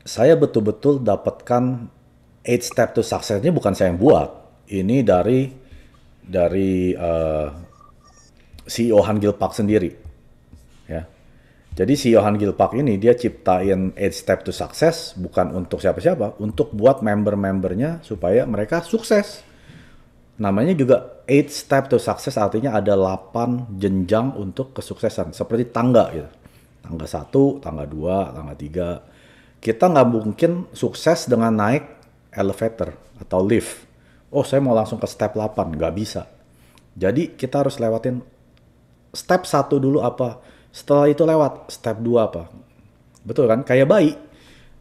Saya betul-betul dapatkan 8 step to success-nya bukan saya yang buat. Ini dari CEO Han Gil Park sendiri, ya. Jadi CEO Han Gil Park ini dia ciptain 8 step to success bukan untuk siapa-siapa, untuk buat member-membernya supaya mereka sukses. Namanya juga 8 step to success, artinya ada 8 jenjang untuk kesuksesan. Seperti tangga gitu. Tangga 1, tangga 2, tangga 3. Kita nggak mungkin sukses dengan naik elevator atau lift. Oh, saya mau langsung ke step 8. Nggak bisa. Jadi kita harus lewatin step 1 dulu apa. Setelah itu lewat step 2 apa. Betul kan? Kayak bayi.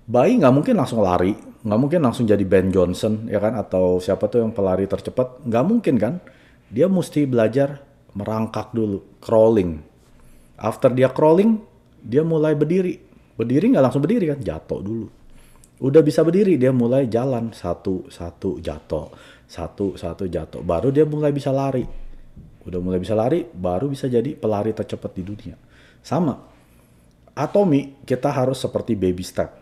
Bayi nggak mungkin langsung lari, nggak mungkin langsung jadi Ben Johnson, ya kan? Atau siapa tuh yang pelari tercepat, nggak mungkin kan? Dia mesti belajar merangkak dulu, crawling. After dia crawling, dia mulai berdiri. Berdiri nggak langsung berdiri kan, jatuh dulu. Udah bisa berdiri, dia mulai jalan, satu, satu, jatuh. Satu, satu, jatuh. Baru dia mulai bisa lari. Udah mulai bisa lari, baru bisa jadi pelari tercepat di dunia. Sama, Atomi kita harus seperti baby step.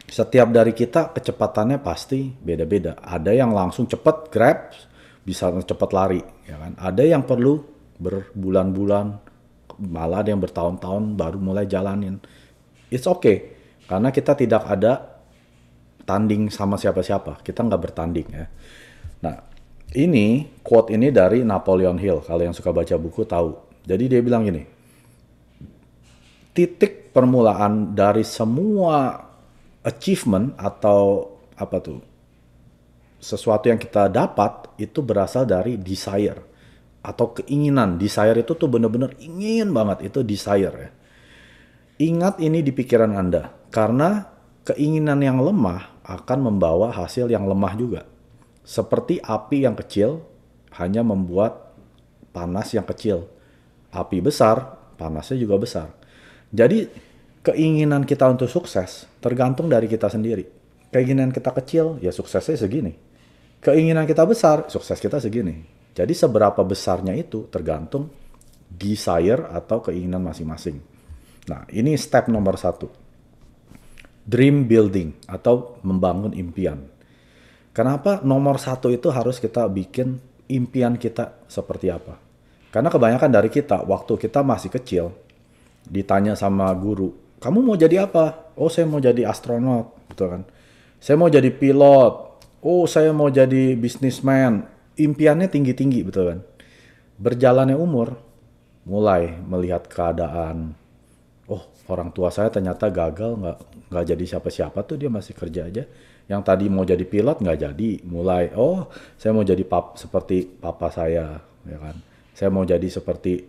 Setiap dari kita kecepatannya pasti beda-beda. Ada yang langsung cepat grab, bisa cepat lari, ya kan? Ada yang perlu berbulan-bulan, malah ada yang bertahun-tahun baru mulai jalanin. It's okay, karena kita tidak ada tanding sama siapa-siapa. Kita nggak bertanding ya. Nah, ini quote ini dari Napoleon Hill. Kalau yang suka baca buku tahu. Jadi dia bilang gini, titik permulaan dari semua achievement atau apa tuh sesuatu yang kita dapat itu berasal dari desire atau keinginan. Desire itu tuh bener-bener ingin banget, itu desire ya. Ingat ini di pikiran Anda, karena keinginan yang lemah akan membawa hasil yang lemah juga. Seperti api yang kecil hanya membuat panas yang kecil. Api besar, panasnya juga besar. Jadi keinginan kita untuk sukses tergantung dari kita sendiri. Keinginan kita kecil, ya suksesnya segini. Keinginan kita besar, sukses kita segini. Jadi seberapa besarnya itu tergantung desire atau keinginan masing-masing. Nah, ini step nomor 1. Dream building atau membangun impian. Kenapa nomor 1 itu harus kita bikin impian kita seperti apa? Karena kebanyakan dari kita, waktu kita masih kecil, ditanya sama guru, kamu mau jadi apa? Oh, saya mau jadi astronot, gitu kan. Saya mau jadi pilot. Oh, saya mau jadi businessman. Impiannya tinggi-tinggi, betul kan? Berjalannya umur, mulai melihat keadaan. Oh, orang tua saya ternyata gagal, nggak jadi siapa-siapa tuh, dia masih kerja aja. Yang tadi mau jadi pilot nggak jadi, mulai oh saya mau jadi seperti papa saya, ya kan. Saya mau jadi seperti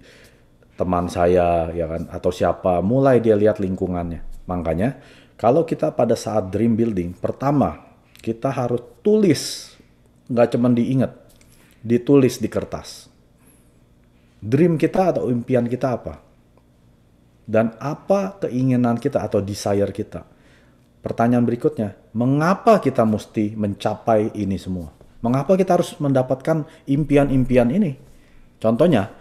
teman saya, ya kan, atau siapa. Mulai dia lihat lingkungannya. Makanya kalau kita pada saat dream building, pertama kita harus tulis, nggak cuma diingat, ditulis di kertas. Dream kita atau impian kita apa? Dan apa keinginan kita atau desire kita? Pertanyaan berikutnya, mengapa kita mesti mencapai ini semua? Mengapa kita harus mendapatkan impian-impian ini? Contohnya,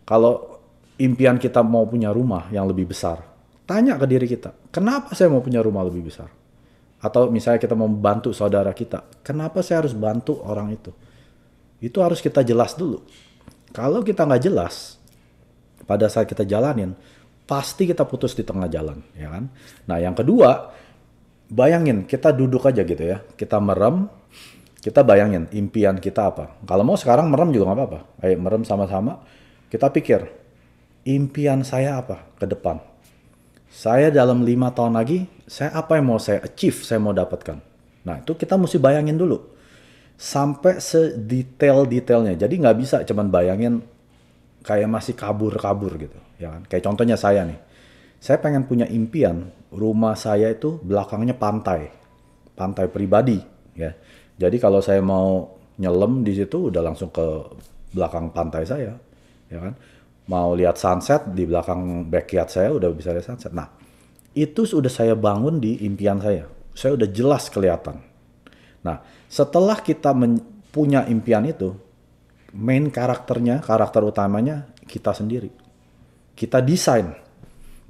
kalau impian kita mau punya rumah yang lebih besar, tanya ke diri kita, kenapa saya mau punya rumah lebih besar? Atau misalnya kita mau membantu saudara kita, kenapa saya harus bantu orang itu? Itu harus kita jelas dulu. Kalau kita nggak jelas, pada saat kita jalanin, pasti kita putus di tengah jalan, ya kan? Nah, yang kedua, bayangin kita duduk aja gitu ya, kita merem, kita bayangin impian kita apa. Kalau mau sekarang merem juga nggak apa-apa. Ayo merem sama-sama, kita pikir, impian saya apa ke depan? Saya dalam 5 tahun lagi, saya apa yang mau saya achieve, saya mau dapatkan. Nah, itu kita mesti bayangin dulu. Sampai sedetail-detailnya. Jadi nggak bisa cuman bayangin kayak masih kabur-kabur gitu, ya kan? Kayak contohnya saya nih. Saya pengen punya impian rumah saya itu belakangnya pantai, pantai pribadi, ya. Jadi kalau saya mau nyelam di situ udah langsung ke belakang pantai saya, ya kan? Mau lihat sunset di belakang backyard saya udah bisa lihat sunset. Nah, itu sudah saya bangun di impian saya. Saya udah jelas kelihatan. Nah, setelah kita punya impian itu, main karakternya, karakter utamanya kita sendiri. Kita desain.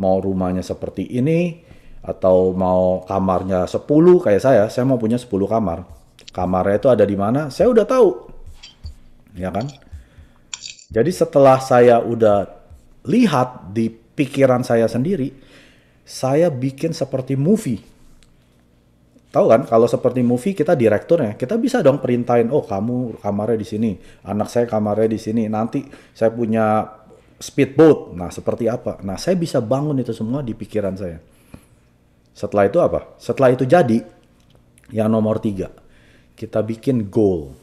Mau rumahnya seperti ini, atau mau kamarnya 10 kayak saya mau punya 10 kamar. Kamarnya itu ada di mana, saya udah tahu, ya kan? Jadi setelah saya udah lihat di pikiran saya sendiri, saya bikin seperti movie. Tahu kan, kalau seperti movie kita direkturnya, kita bisa dong perintahin, oh kamu kamarnya di sini, anak saya kamarnya di sini, nanti saya punya speedboat, nah seperti apa. Nah saya bisa bangun itu semua di pikiran saya. Setelah itu apa? Setelah itu jadi, yang nomor 3, kita bikin goal.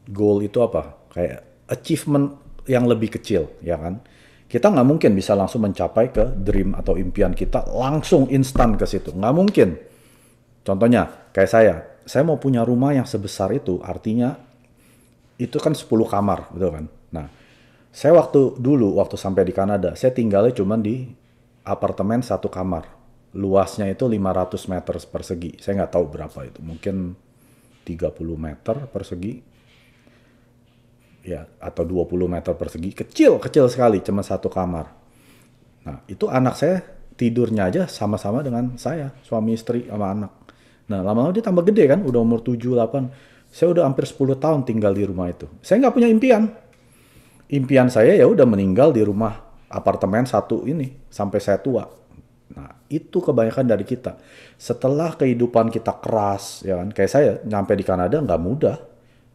Goal itu apa? Kayak achievement yang lebih kecil, ya kan? Kita nggak mungkin bisa langsung mencapai ke dream atau impian kita langsung instan ke situ. Nggak mungkin. Contohnya, kayak saya mau punya rumah yang sebesar itu, artinya itu kan 10 kamar, betul kan? Nah, saya waktu sampai di Kanada, saya tinggalnya cuma di apartemen 1 kamar. Luasnya itu 500 meter persegi. Saya nggak tahu berapa itu, mungkin 30 meter persegi, ya, atau 20 meter persegi. Kecil, kecil sekali, cuma 1 kamar. Nah, itu anak saya tidurnya aja sama-sama dengan saya, suami istri sama anak. Nah, lama-lama dia tambah gede kan, udah umur 7, 8. Saya udah hampir 10 tahun tinggal di rumah itu. Saya nggak punya impian. Impian saya ya udah meninggal di rumah apartemen 1 ini sampai saya tua. Nah, itu kebanyakan dari kita. Setelah kehidupan kita keras, ya kan, kayak saya nyampe di Kanada nggak mudah.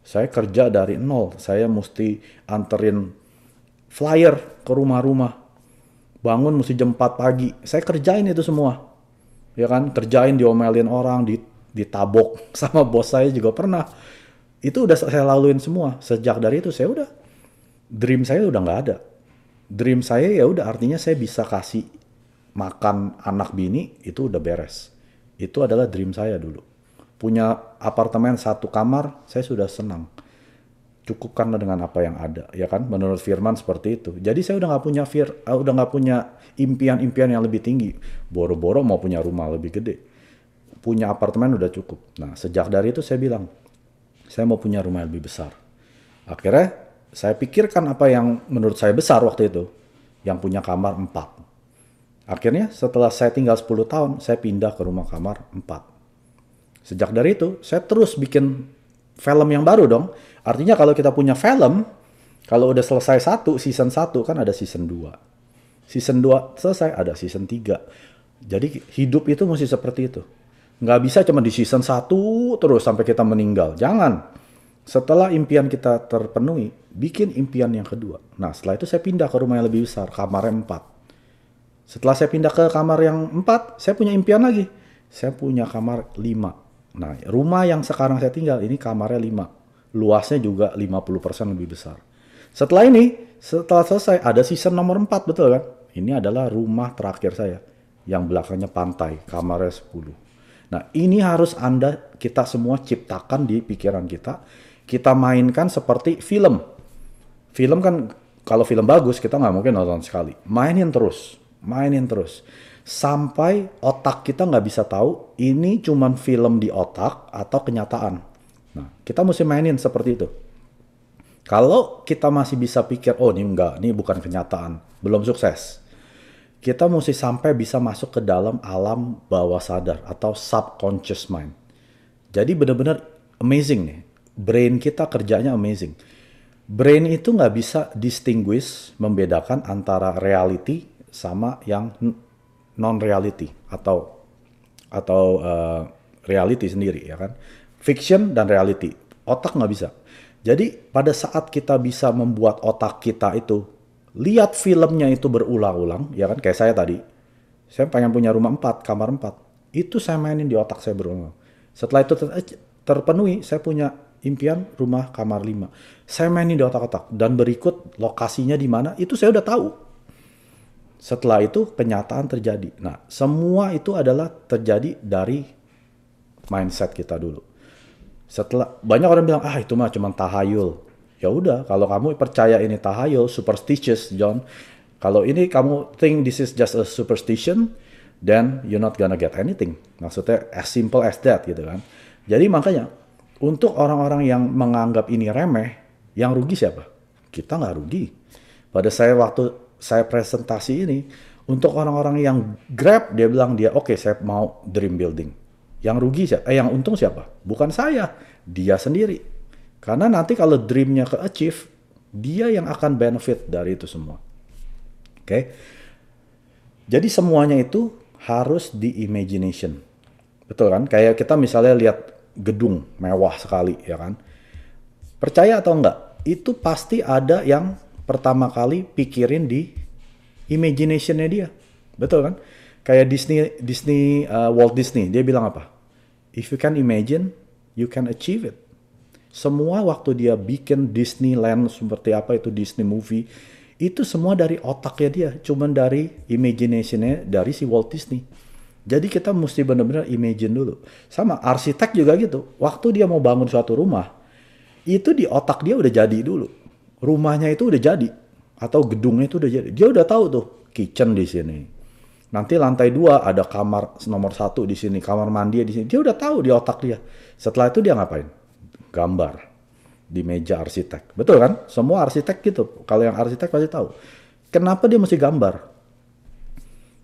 Saya kerja dari nol. Saya mesti anterin flyer ke rumah-rumah. Bangun mesti jam 4 pagi. Saya kerjain itu semua. Ya kan, kerjain, diomelin orang, ditabok sama bos saya juga pernah. Itu udah saya laluin semua. Sejak dari itu saya udah, dream saya udah nggak ada. Dream saya ya udah artinya saya bisa kasih makan anak bini, itu udah beres. Itu adalah dream saya dulu. Punya apartemen 1 kamar, saya sudah senang. Cukupkanlah dengan apa yang ada, ya kan? Menurut Firman seperti itu. Jadi saya udah nggak punya impian-impian yang lebih tinggi. Boro-boro mau punya rumah lebih gede. Punya apartemen udah cukup. Nah, sejak dari itu saya bilang, saya mau punya rumah yang lebih besar. Akhirnya saya pikirkan apa yang menurut saya besar waktu itu. Yang punya kamar 4. Akhirnya setelah saya tinggal 10 tahun, saya pindah ke rumah kamar 4. Sejak dari itu, saya terus bikin film yang baru dong. Artinya kalau kita punya film, kalau udah selesai season 1 kan ada season 2. Season 2 selesai, ada season 3. Jadi hidup itu mesti seperti itu. Nggak bisa cuma di season 1 terus sampai kita meninggal. Jangan. Setelah impian kita terpenuhi, bikin impian yang kedua. Nah, setelah itu saya pindah ke rumah yang lebih besar, kamarnya 4. Setelah saya pindah ke kamar yang 4, saya punya impian lagi. Saya punya kamar 5. Nah, rumah yang sekarang saya tinggal, ini kamarnya 5. Luasnya juga 50% lebih besar. Setelah selesai, ada season nomor 4, betul kan? Ini adalah rumah terakhir saya. Yang belakangnya pantai, kamarnya 10. Nah, ini harus kita semua ciptakan di pikiran kita. Kita mainkan seperti film. Film kan, kalau film bagus, kita nggak mungkin nonton sekali. Mainin terus. Sampai otak kita nggak bisa tahu ini cuman film di otak atau kenyataan. Nah, kita mesti mainin seperti itu. Kalau kita masih bisa pikir, oh ini bukan kenyataan, belum sukses. Kita mesti sampai bisa masuk ke dalam alam bawah sadar atau subconscious mind. Jadi benar-benar amazing nih. Brain kita kerjanya amazing. Brain itu nggak bisa membedakan antara reality sama yang non-reality atau reality sendiri, ya kan? Fiction dan reality, otak nggak bisa. Jadi pada saat kita bisa membuat otak kita itu lihat filmnya itu berulang-ulang, ya kan? Kayak saya tadi, saya pengen punya rumah 4, kamar 4. Itu saya mainin di otak saya berulang. Setelah itu terpenuhi, saya punya impian rumah kamar 5. Saya mainin di otak-otak dan berikut lokasinya di mana, itu saya udah tahu. Setelah itu kenyataan terjadi. Nah, semua itu adalah terjadi dari mindset kita dulu. Setelah banyak orang bilang, itu mah cuma tahayul. Ya udah, kalau kamu percaya ini tahayul, superstitious, John. Kalau ini kamu think this is just a superstition, then you're not gonna get anything. Maksudnya as simple as that gitu kan. Jadi makanya untuk orang-orang yang menganggap ini remeh, yang rugi siapa? Kita nggak rugi. Pada waktu saya presentasi ini, Untuk orang-orang yang grab, dia bilang oke, saya mau dream building. Yang rugi siapa? Yang untung siapa? Bukan saya, dia sendiri. Karena nanti kalau dreamnya ke achieve, dia yang akan benefit dari itu semua. Oke? Jadi semuanya itu harus di imagination. Betul kan? Kayak kita misalnya lihat gedung mewah sekali, ya kan? Percaya atau enggak, itu pasti ada yang pertama kali pikirin di imagination-nya dia. Betul kan? Kayak Walt Disney, dia bilang apa? If you can imagine, you can achieve it. Semua waktu dia bikin Disneyland seperti apa itu Disney movie, itu semua dari otaknya dia, cuman dari imagination-nya dari si Walt Disney. Jadi kita mesti benar-benar imagine dulu. Sama arsitek juga gitu. Waktu dia mau bangun suatu rumah, itu di otak dia udah jadi dulu. Rumahnya itu udah jadi. Atau gedungnya itu udah jadi. Dia udah tahu tuh, kitchen di sini. Nanti lantai 2 ada kamar nomor 1 di sini, kamar mandi di sini. Dia udah tahu di otak dia. Setelah itu dia ngapain? Gambar di meja arsitek. Betul kan? Semua arsitek gitu. Kalau yang arsitek pasti tahu. Kenapa dia mesti gambar?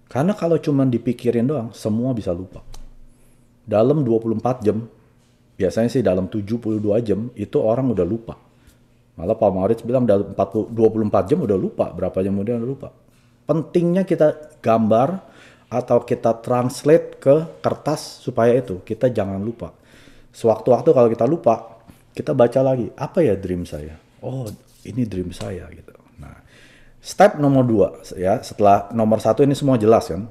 Karena kalau cuma dipikirin doang, semua bisa lupa. Dalam 24 jam, biasanya sih dalam 72 jam, itu orang udah lupa. Malah Pak Maurits bilang dalam 24 jam udah lupa, berapa jam kemudian udah lupa. Pentingnya kita gambar atau kita translate ke kertas supaya itu, kita jangan lupa. Sewaktu-waktu kalau kita lupa, kita baca lagi, apa ya dream saya? Oh, ini dream saya gitu. Nah, step nomor 2 ya, setelah nomor 1 ini semua jelas kan.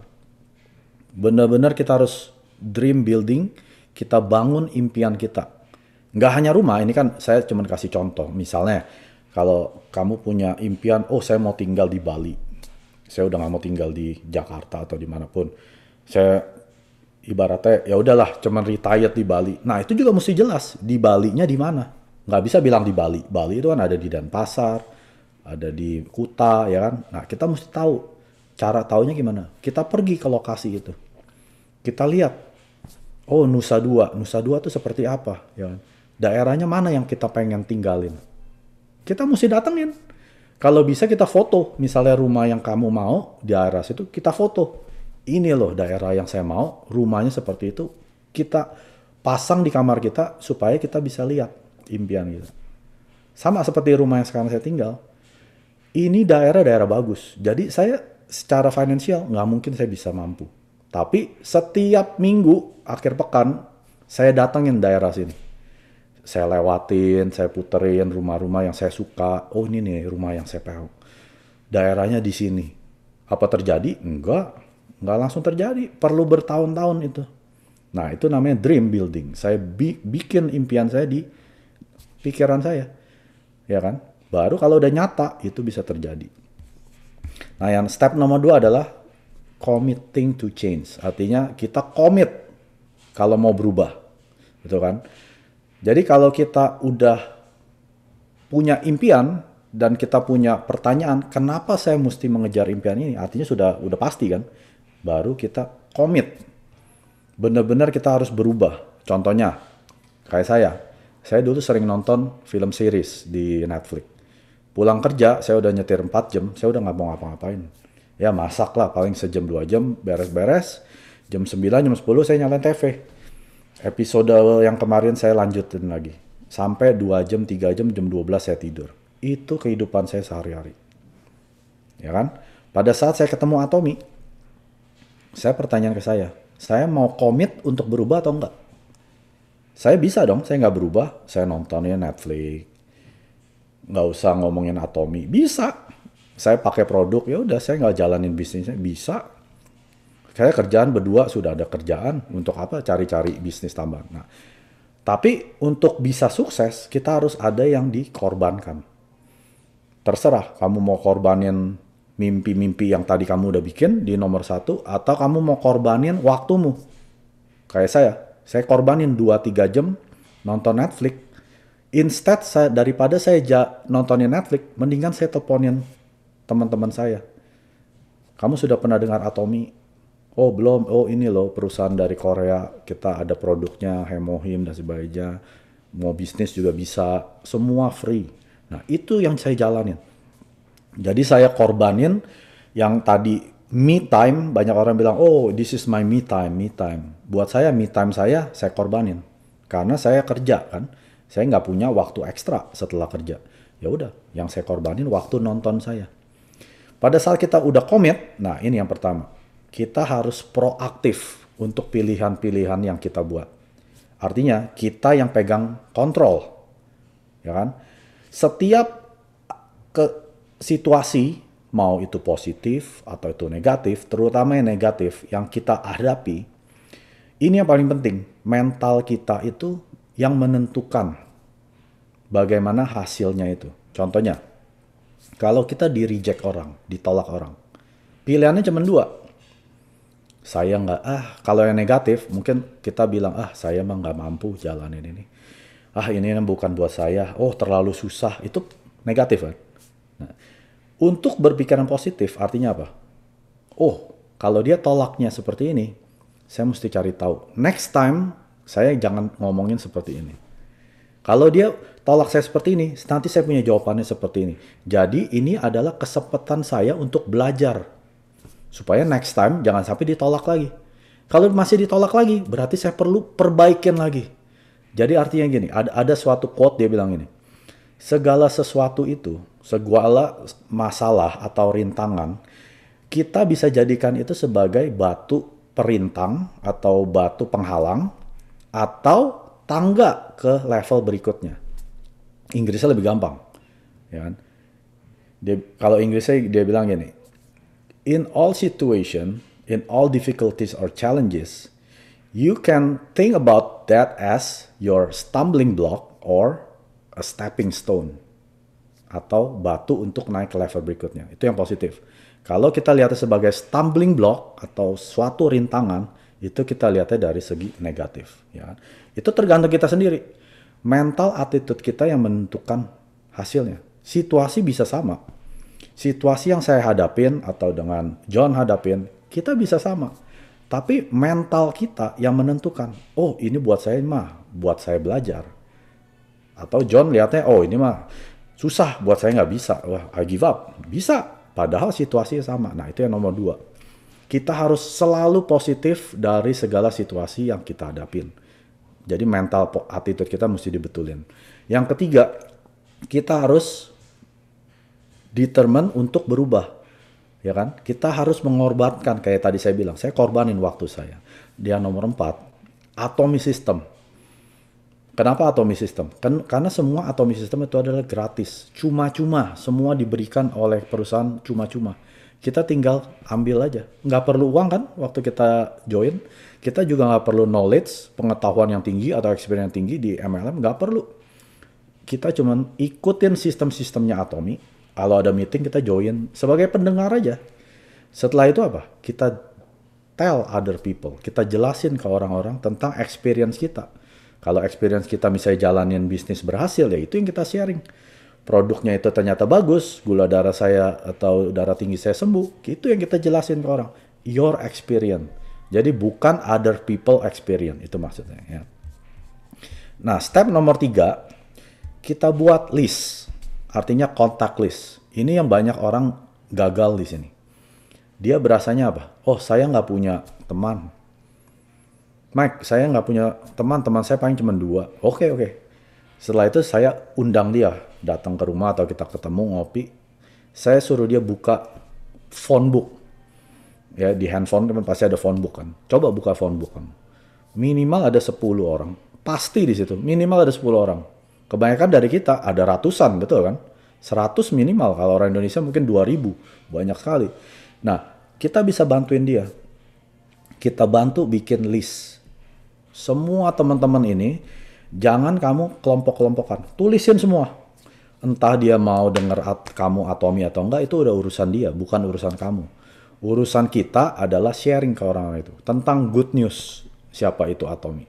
Benar-benar kita harus dream building, kita bangun impian kita. Nggak hanya rumah, ini kan saya cuma kasih contoh. Misalnya, kalau kamu punya impian, oh saya mau tinggal di Bali. Saya udah nggak mau tinggal di Jakarta atau dimanapun. Saya ibaratnya ya udahlah, cuman retired di Bali. Nah itu juga mesti jelas, di Balinya di mana. Nggak bisa bilang di Bali. Bali itu kan ada di Denpasar, ada di Kuta, ya kan. Nah kita mesti tahu, cara taunya gimana. Kita pergi ke lokasi itu. Kita lihat, oh Nusa Dua itu seperti apa, ya kan? Daerahnya mana yang kita pengen tinggalin. Kita mesti datengin. Kalau bisa kita foto, misalnya rumah yang kamu mau di daerah situ, kita foto. Ini loh daerah yang saya mau, rumahnya seperti itu. Kita pasang di kamar kita supaya kita bisa lihat impian kita. Sama seperti rumah yang sekarang saya tinggal. Ini daerah-daerah bagus. Jadi saya secara finansial nggak mungkin saya bisa mampu. Tapi setiap minggu, akhir pekan, saya datangin daerah sini. Saya lewatin, saya puterin rumah-rumah yang saya suka. Oh ini nih rumah yang saya mau. Daerahnya di sini. Apa terjadi? Enggak langsung terjadi. Perlu bertahun-tahun itu. Nah itu namanya dream building. Saya bikin impian saya di pikiran saya. Ya kan? Baru kalau udah nyata, itu bisa terjadi. Nah yang step nomor 2 adalah committing to change. Artinya kita komit kalau mau berubah. Betul kan? Jadi kalau kita udah punya impian dan kita punya pertanyaan, kenapa saya mesti mengejar impian ini? Artinya udah pasti kan? Baru kita komit. Benar-benar kita harus berubah. Contohnya, kayak saya dulu sering nonton film series di Netflix. Pulang kerja, saya udah nyetir 4 jam, saya udah nggak mau ngapa-ngapain. Ya masak lah, paling sejam 2 jam, beres-beres. Jam 9, jam 10 saya nyalain TV. Episode yang kemarin saya lanjutin lagi. Sampai 2 jam, 3 jam, jam 12 saya tidur. Itu kehidupan saya sehari-hari. Ya kan? Pada saat saya ketemu Atomy, saya pertanyaan ke saya mau komit untuk berubah atau enggak? Saya bisa dong, saya nggak berubah. Saya nontonnya Netflix. Nggak usah ngomongin Atomy. Bisa. Saya pakai produk, ya udah saya nggak jalanin bisnisnya. Bisa. Saya kerjaan berdua, sudah ada kerjaan. Untuk apa? Cari-cari bisnis tambahan. Nah, tapi untuk bisa sukses, kita harus ada yang dikorbankan. Terserah, kamu mau korbanin mimpi-mimpi yang tadi kamu udah bikin di nomor 1, atau kamu mau korbanin waktumu. Kayak saya korbanin 2-3 jam nonton Netflix. Instead, daripada saya nontonin Netflix, mendingan saya teleponin teman-teman saya. Kamu sudah pernah dengar Atomy? Oh belum, oh ini loh perusahaan dari Korea, kita ada produknya, Hemohim dan sebagainya. Mau bisnis juga bisa, semua free. Nah itu yang saya jalanin. Jadi saya korbanin yang tadi Me time, banyak orang bilang, oh this is my me time, me time. Buat saya, me time saya korbanin. Karena saya kerja kan, saya nggak punya waktu ekstra setelah kerja. Ya udah, yang saya korbanin waktu nonton saya. Pada saat kita udah komit, nah ini yang pertama. Kita harus proaktif untuk pilihan-pilihan yang kita buat. Artinya, kita yang pegang kontrol. Ya kan? Setiap ke situasi, mau itu positif atau itu negatif, terutama yang negatif yang kita hadapi, ini yang paling penting. Mental kita itu yang menentukan bagaimana hasilnya itu. Contohnya, kalau kita di-reject orang, ditolak orang, pilihannya cuma dua. Saya nggak, kalau yang negatif, mungkin kita bilang, saya mah nggak mampu jalanin ini. Ini bukan buat saya. Oh, terlalu susah. Itu negatif kan? Nah, untuk berpikiran positif, artinya apa? Oh, kalau dia tolaknya seperti ini, saya mesti cari tahu. Next time, saya jangan ngomongin seperti ini. Kalau dia tolak saya seperti ini, nanti saya punya jawabannya seperti ini. Jadi ini adalah kesempatan saya untuk belajar. Supaya next time jangan sampai ditolak lagi. Kalau masih ditolak lagi, berarti saya perlu perbaikin lagi. Jadi artinya gini, ada suatu quote dia bilang ini. Segala sesuatu itu, segala masalah atau rintangan, kita bisa jadikan itu sebagai batu perintang atau batu penghalang atau tangga ke level berikutnya. Inggrisnya lebih gampang, ya kan? Kalau Inggrisnya dia bilang gini, in all situation, in all difficulties or challenges, you can think about that as your stumbling block or a stepping stone, atau batu untuk naik ke level berikutnya. Itu yang positif. Kalau kita lihatnya sebagai stumbling block atau suatu rintangan, itu kita lihatnya dari segi negatif. Ya. Itu tergantung kita sendiri. Mental attitude kita yang menentukan hasilnya. Situasi bisa sama. Situasi yang saya hadapin atau dengan John hadapin, kita bisa sama. Tapi mental kita yang menentukan. Oh, ini buat saya mah, buat saya belajar. Atau John lihatnya, oh ini mah susah, buat saya nggak bisa. Wah, I give up. Bisa, padahal situasinya sama. Nah, itu yang nomor 2. Kita harus selalu positif dari segala situasi yang kita hadapin. Jadi mental attitude kita mesti dibetulin. Yang ketiga, kita harus determine untuk berubah. Ya kan? Kita harus mengorbankan, kayak tadi saya bilang, saya korbanin waktu saya. Dia nomor 4, atomic system. Kenapa atomic system? Karena semua atomic system itu adalah gratis. Cuma-cuma, semua diberikan oleh perusahaan cuma-cuma. Kita tinggal ambil aja. Nggak perlu uang kan waktu kita join. Kita juga nggak perlu knowledge, pengetahuan yang tinggi atau experience yang tinggi di MLM. Nggak perlu. Kita cuma ikutin sistem-sistemnya Atomi. Kalau ada meeting kita join sebagai pendengar aja. Setelah itu apa? Kita tell other people. Kita jelasin ke orang-orang tentang experience kita. Kalau experience kita misalnya jalanin bisnis berhasil, ya itu yang kita sharing. Produknya itu ternyata bagus, gula darah saya atau darah tinggi saya sembuh. Itu yang kita jelasin ke orang. Your experience. Jadi bukan other people experience. Itu maksudnya. Ya. Nah, step nomor 3, kita buat list. Artinya contact list. Ini yang banyak orang gagal di sini. Dia berasanya apa? Oh, saya nggak punya teman. Mike, saya nggak punya teman saya paling cuma 2. Oke. Setelah itu saya undang dia datang ke rumah atau kita ketemu ngopi. Saya suruh dia buka phone book. Ya, di handphone kan pasti ada phone book kan. Coba buka phone book kan. Minimal ada 10 orang. Pasti di situ. Minimal ada 10 orang. Kebanyakan dari kita ada ratusan, betul kan? 100 minimal. Kalau orang Indonesia mungkin 2000. Banyak sekali. Nah, kita bisa bantuin dia. Kita bantu bikin list. Semua teman-teman ini, jangan kamu kelompok-kelompokan. Tulisin semua. Entah dia mau denger kamu Atomi atau enggak, itu udah urusan dia, bukan urusan kamu. Urusan kita adalah sharing ke orang-orang itu. Tentang good news, siapa itu Atomi.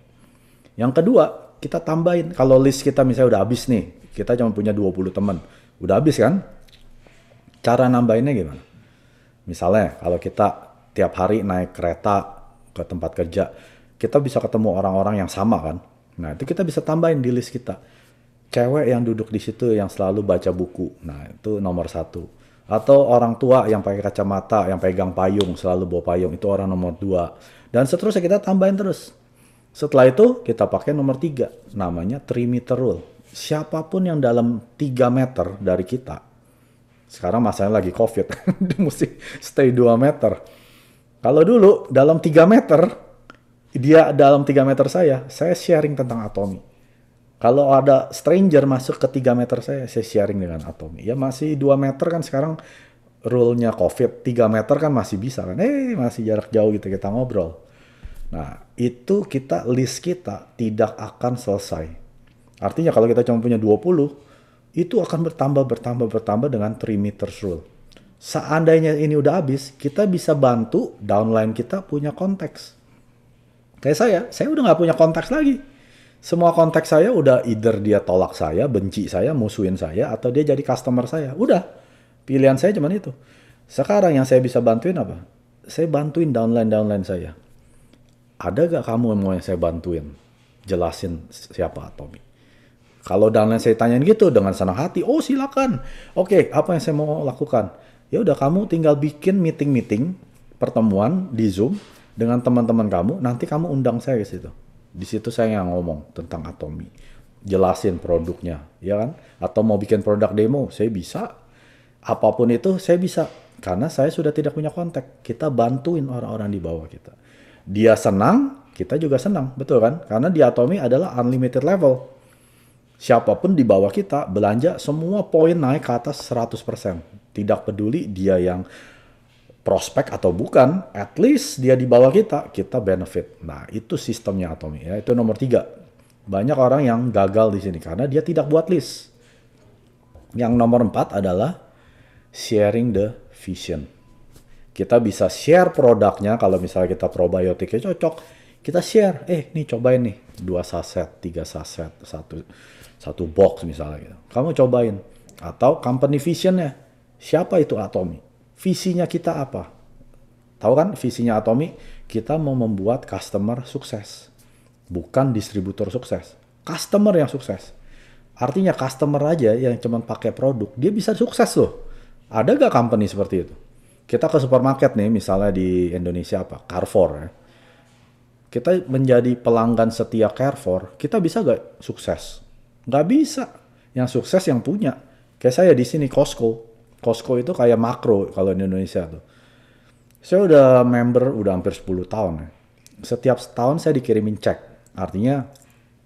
Yang kedua, kita tambahin. Kalau list kita misalnya udah habis nih, kita cuma punya 20 teman. Udah habis kan? Cara nambahinnya gimana? Misalnya, kalau kita tiap hari naik kereta ke tempat kerja, kita bisa ketemu orang-orang yang sama kan? Nah, itu kita bisa tambahin di list kita. Cewek yang duduk di situ yang selalu baca buku. Nah, itu nomor 1. Atau orang tua yang pakai kacamata, yang pegang payung, selalu bawa payung, itu orang nomor 2. Dan seterusnya kita tambahin terus. Setelah itu kita pakai nomor 3, namanya 3 meter rule. Siapapun yang dalam 3 meter dari kita, sekarang masalahnya lagi COVID, dia mesti stay 2 meter. Kalau dulu dalam 3 meter, dia dalam 3 meter saya sharing tentang Atomy. Kalau ada stranger masuk ke 3 meter saya sharing dengan Atomy. Ya masih 2 meter kan sekarang rule-nya COVID, 3 meter kan masih bisa kan. Masih jarak jauh gitu kita ngobrol. Nah, itu list kita tidak akan selesai. Artinya kalau kita cuma punya 20, itu akan bertambah dengan 3 meters rule. Seandainya ini udah habis, kita bisa bantu downline kita punya konteks. Kayak saya udah nggak punya konteks lagi. Semua konteks saya udah either dia tolak saya, benci saya, musuhin saya, atau dia jadi customer saya. Udah, pilihan saya cuma itu. Sekarang yang saya bisa bantuin apa? Saya bantuin downline saya. Ada gak kamu yang mau yang saya bantuin? Jelasin siapa Atomy. Kalau downline saya tanyain gitu dengan senang hati, oh silakan. Oke, apa yang saya mau lakukan? Ya udah kamu tinggal bikin meeting pertemuan di Zoom dengan teman-teman kamu, nanti kamu undang saya ke situ. Di situ saya yang ngomong tentang Atomy. Jelasin produknya, ya kan? Atau mau bikin produk demo, saya bisa. Apapun itu saya bisa. Karena saya sudah tidak punya kontak. Kita bantuin orang-orang di bawah kita. Dia senang, kita juga senang. Betul kan? Karena di Atomy adalah unlimited level. Siapapun di bawah kita belanja semua poin naik ke atas 100%. Tidak peduli dia yang prospek atau bukan, at least dia di bawah kita benefit. Nah, itu sistemnya Atomy ya. Itu nomor 3. Banyak orang yang gagal di sini karena dia tidak buat list. Yang nomor 4 adalah sharing the vision. Kita bisa share produknya kalau misalnya kita probiotiknya cocok. Kita share, nih cobain nih 2 saset, 3 saset, satu box misalnya gitu. Kamu cobain. Atau company visionnya. Siapa itu Atomy? Visinya kita apa? Tahu kan visinya Atomy? Kita mau membuat customer sukses. Bukan distributor sukses. Customer yang sukses. Artinya customer aja yang cuma pakai produk, dia bisa sukses loh. Ada gak company seperti itu? Kita ke supermarket nih, misalnya di Indonesia apa? Carrefour ya. Kita menjadi pelanggan setia Carrefour, kita bisa gak sukses? Gak bisa. Yang sukses yang punya. Kayak saya di sini Costco. Costco itu kayak makro kalau di Indonesia tuh. Saya udah member udah hampir 10 tahun ya. Setiap tahun saya dikirimin cek. Artinya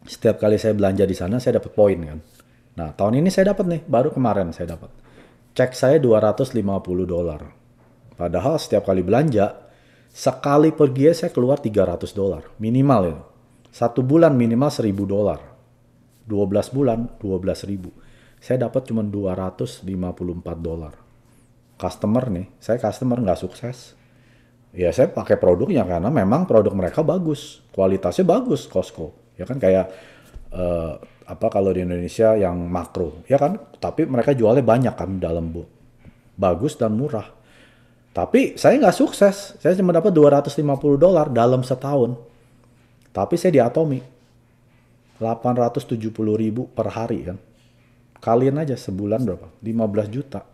setiap kali saya belanja di sana saya dapat poin kan. Nah, tahun ini saya dapat nih, baru kemarin saya dapat. Cek saya $250. Padahal setiap kali belanja, sekali pergi saya keluar $300. Minimal itu. 1 bulan minimal $1.000. 12 bulan, 12.000. Saya dapat cuma $254. Customer nih, saya customer nggak sukses. Ya saya pakai produknya karena memang produk mereka bagus. Kualitasnya bagus, Costco. Ya kan kayak, kalau di Indonesia yang makro. Ya kan, tapi mereka jualnya banyak kan dalam bagus dan murah. Tapi saya nggak sukses. Saya cuma dapat $250 dalam setahun. Tapi saya di Atomy. 870.000 per hari kan. Kalian aja sebulan berapa? 15 juta.